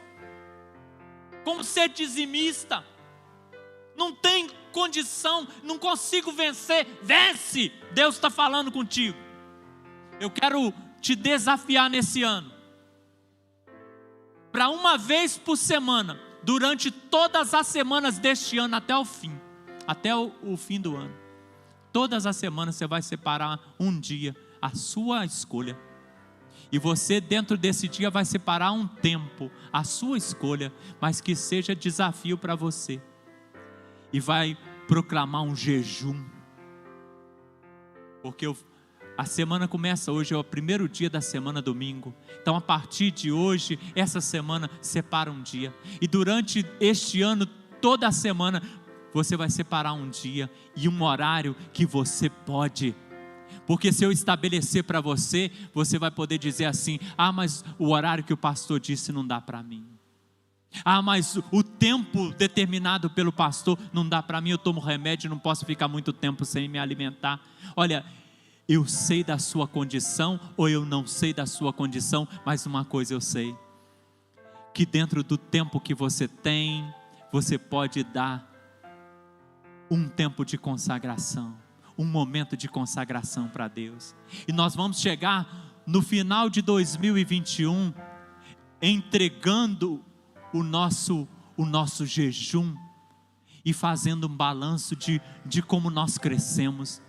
como ser dizimista. Não tem condição, não consigo vencer. Vence, Deus está falando contigo. Eu quero te desafiar nesse ano, para uma vez por semana, durante todas as semanas deste ano até o fim, até o fim do ano, todas as semanas você vai separar um dia, a sua escolha, e você dentro desse dia vai separar um tempo, a sua escolha, mas que seja desafio para você, e vai proclamar um jejum, porque a semana começa hoje, é o primeiro dia da semana, domingo. Então a partir de hoje, essa semana, separa um dia, e durante este ano, toda a semana, você vai separar um dia e um horário que você pode, porque se eu estabelecer para você, você vai poder dizer assim: ah, mas o horário que o pastor disse não dá para mim, ah, mas o tempo determinado pelo pastor não dá para mim, eu tomo remédio, não posso ficar muito tempo sem me alimentar. Olha, eu sei da sua condição, ou eu não sei da sua condição, mas uma coisa eu sei, que dentro do tempo que você tem, você pode dar um tempo de consagração, um momento de consagração para Deus. E nós vamos chegar no final de 2021, entregando o nosso jejum, e fazendo um balanço de como nós crescemos,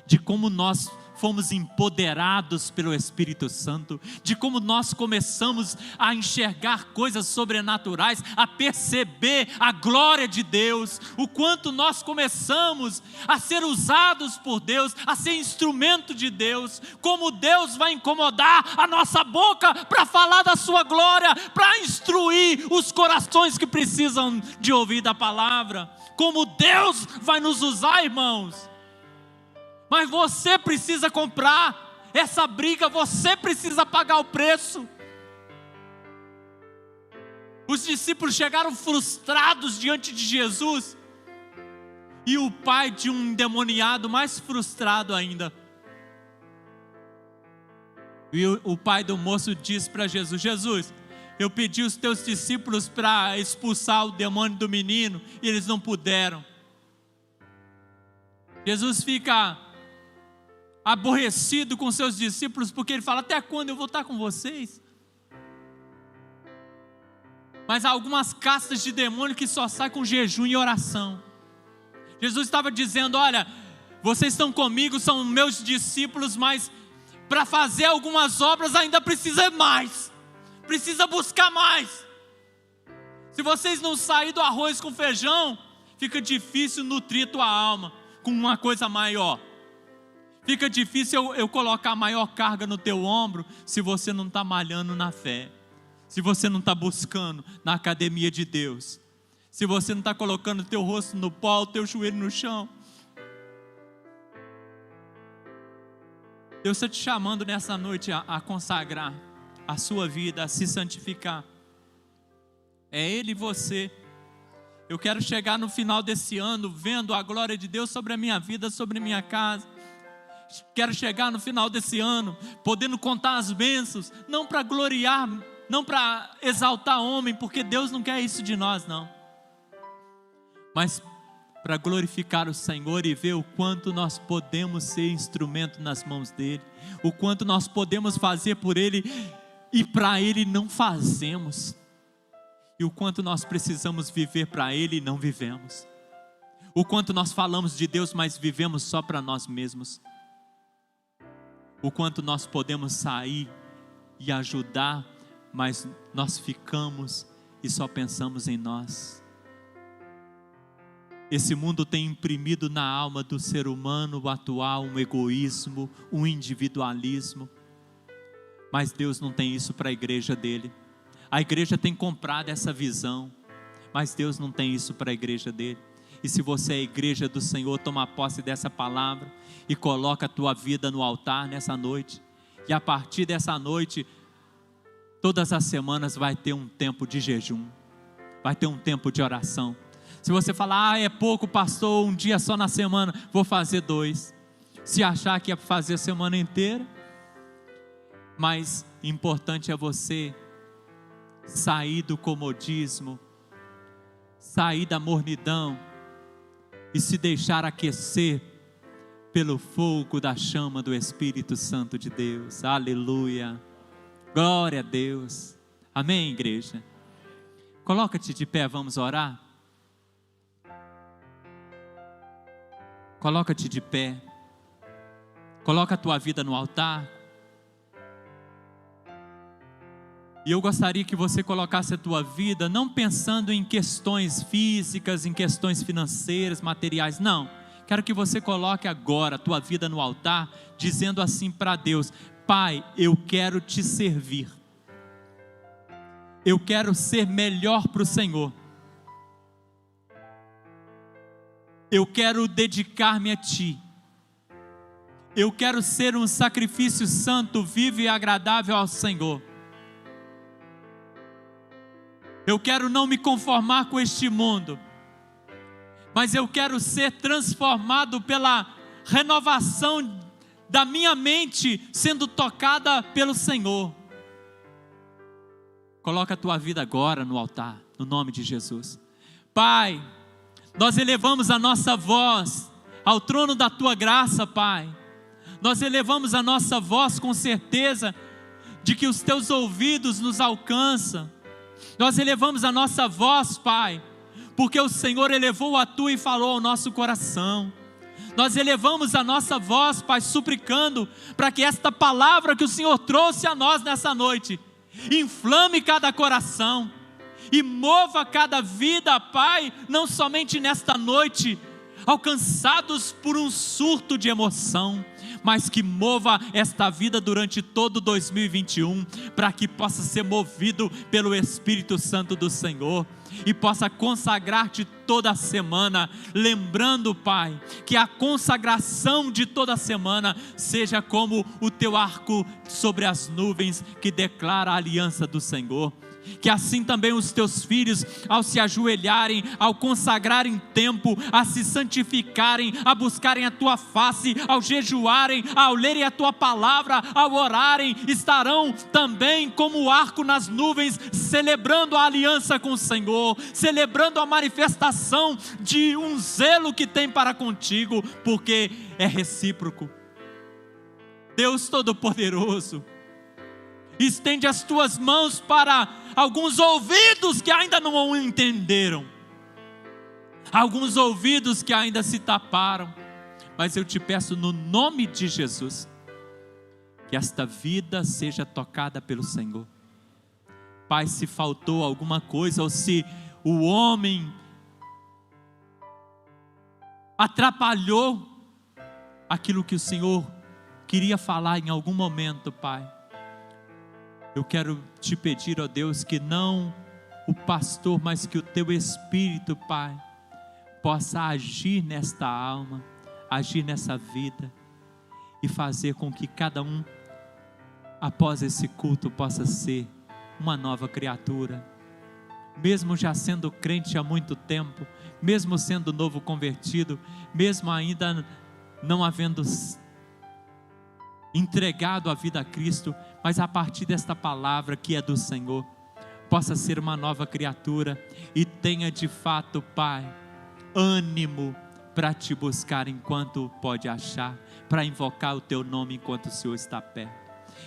de como nós fomos empoderados pelo Espírito Santo, de como nós começamos a enxergar coisas sobrenaturais, a perceber a glória de Deus, o quanto nós começamos a ser usados por Deus, a ser instrumento de Deus, como Deus vai incomodar a nossa boca para falar da sua glória, para instruir os corações que precisam de ouvir da palavra, como Deus vai nos usar, irmãos. Mas você precisa comprar essa briga, você precisa pagar o preço. Os discípulos chegaram frustrados diante de Jesus, e o pai de um endemoniado mais frustrado ainda. E o pai do moço disse para Jesus: Jesus, eu pedi os teus discípulos para expulsar o demônio do menino, e eles não puderam. Jesus fica aborrecido com seus discípulos, porque ele fala: até quando eu vou estar com vocês? Mas há algumas castas de demônio que só saem com jejum e oração. Jesus estava dizendo: olha, vocês estão comigo, são meus discípulos, mas para fazer algumas obras ainda precisa mais, precisa buscar mais. Se vocês não saírem do arroz com feijão, fica difícil nutrir tua alma com uma coisa maior. Fica difícil eu colocar maior carga no teu ombro, se você não está malhando na fé, se você não está buscando na academia de Deus, se você não está colocando o teu rosto no pó, o teu joelho no chão. Deus está te chamando nessa noite a consagrar a sua vida, a se santificar. É Ele e você. Eu quero chegar no final desse ano vendo a glória de Deus sobre a minha vida, sobre a minha casa. Quero chegar no final desse ano podendo contar as bênçãos, não para gloriar, não para exaltar homem, porque Deus não quer isso de nós, não. Mas para glorificar o Senhor e ver o quanto nós podemos ser instrumento nas mãos dEle, o quanto nós podemos fazer por Ele e para Ele não fazemos, e o quanto nós precisamos viver para Ele e não vivemos, o quanto nós falamos de Deus, mas vivemos só para nós mesmos, o quanto nós podemos sair e ajudar, mas nós ficamos e só pensamos em nós. Esse mundo tem imprimido na alma do ser humano atual um egoísmo, um individualismo, mas Deus não tem isso para a igreja dele. A igreja tem comprado essa visão, mas Deus não tem isso para a igreja dele. E se você é a igreja do Senhor, toma posse dessa palavra e coloca a tua vida no altar nessa noite, e a partir dessa noite, todas as semanas vai ter um tempo de jejum, vai ter um tempo de oração. Se você falar: é pouco, pastor, um dia só na semana, vou fazer 2. Se achar que é para fazer a semana inteira, mas importante é você sair do comodismo, sair da mornidão e se deixar aquecer pelo fogo da chama do Espírito Santo de Deus. Aleluia, glória a Deus, amém, igreja? Coloca-te de pé, vamos orar? Coloca-te de pé, coloca a tua vida no altar, e eu gostaria que você colocasse a tua vida, não pensando em questões físicas, em questões financeiras, materiais, não, quero que você coloque agora a tua vida no altar, dizendo assim para Deus: Pai, eu quero te servir, eu quero ser melhor para o Senhor, eu quero dedicar-me a Ti, eu quero ser um sacrifício santo, vivo e agradável ao Senhor. Eu quero não me conformar com este mundo, mas eu quero ser transformado pela renovação da minha mente, sendo tocada pelo Senhor. Coloca a tua vida agora no altar, no nome de Jesus. Pai, nós elevamos a nossa voz ao trono da Tua graça, Pai. Nós elevamos a nossa voz com certeza de que os Teus ouvidos nos alcançam. Nós elevamos a nossa voz, Pai, porque o Senhor elevou a Tua e falou ao nosso coração. Nós elevamos a nossa voz, Pai, suplicando para que esta palavra que o Senhor trouxe a nós nessa noite inflame cada coração e mova cada vida, Pai, não somente nesta noite, alcançados por um surto de emoção, mas que mova esta vida durante todo 2021, para que possa ser movido pelo Espírito Santo do Senhor, e possa consagrar-te toda semana, lembrando, Pai, que a consagração de toda semana seja como o teu arco sobre as nuvens, que declara a aliança do Senhor. Que assim também os teus filhos, ao se ajoelharem, ao consagrarem tempo, a se santificarem, a buscarem a tua face, ao jejuarem, ao lerem a tua palavra, ao orarem, estarão também como o arco nas nuvens, celebrando a aliança com o Senhor, celebrando a manifestação de um zelo que tem para contigo, porque é recíproco. Deus Todo-Poderoso, estende as tuas mãos para alguns ouvidos que ainda não entenderam, alguns ouvidos que ainda se taparam, mas eu te peço no nome de Jesus, que esta vida seja tocada pelo Senhor. Pai, se faltou alguma coisa, ou se o homem atrapalhou aquilo que o Senhor queria falar em algum momento, Pai, eu quero te pedir, ó Deus, que não o pastor, mas que o teu Espírito, Pai, possa agir nesta alma, agir nessa vida, e fazer com que cada um, após esse culto, possa ser uma nova criatura, mesmo já sendo crente há muito tempo, mesmo sendo novo convertido, mesmo ainda não havendo entregado a vida a Cristo, mas a partir desta palavra que é do Senhor, possa ser uma nova criatura, e tenha de fato, Pai, ânimo para te buscar enquanto pode achar, para invocar o teu nome enquanto o Senhor está perto.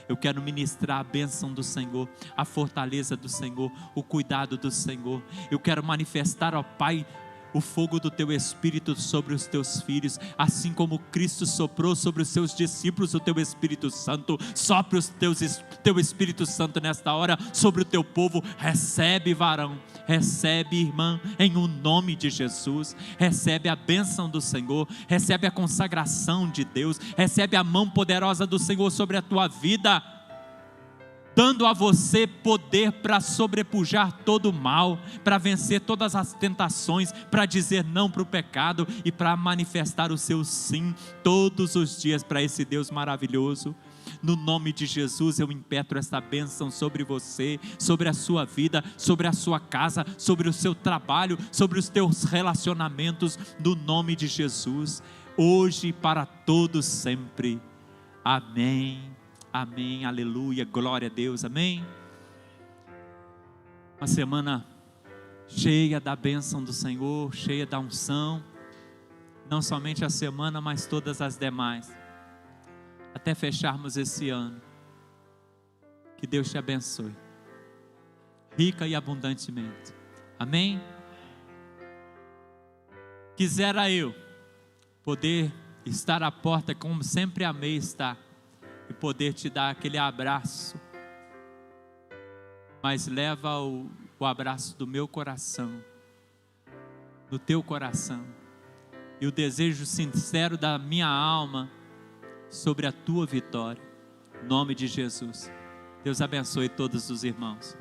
Eu quero ministrar a bênção do Senhor, a fortaleza do Senhor, o cuidado do Senhor. Eu quero manifestar, ó Pai, o fogo do teu Espírito sobre os teus filhos, assim como Cristo soprou sobre os seus discípulos o teu Espírito Santo. Sopre o teu Espírito Santo nesta hora sobre o teu povo. Recebe, varão, recebe, irmã, em o nome de Jesus. Recebe a bênção do Senhor, recebe a consagração de Deus, recebe a mão poderosa do Senhor sobre a tua vida, dando a você poder para sobrepujar todo o mal, para vencer todas as tentações, para dizer não para o pecado e para manifestar o seu sim todos os dias para esse Deus maravilhoso. No nome de Jesus eu impetro esta bênção sobre você, sobre a sua vida, sobre a sua casa, sobre o seu trabalho, sobre os teus relacionamentos, no nome de Jesus, hoje e para todos sempre. Amém. Amém, aleluia, glória a Deus, amém. Uma semana cheia da bênção do Senhor, cheia da unção, não somente a semana, mas todas as demais, até fecharmos esse ano. Que Deus te abençoe, rica e abundantemente, amém. Quisera eu poder estar à porta, como sempre amei estar, e poder te dar aquele abraço, mas leva o abraço do meu coração, do teu coração, e o desejo sincero da minha alma sobre a tua vitória, em nome de Jesus. Deus abençoe todos os irmãos.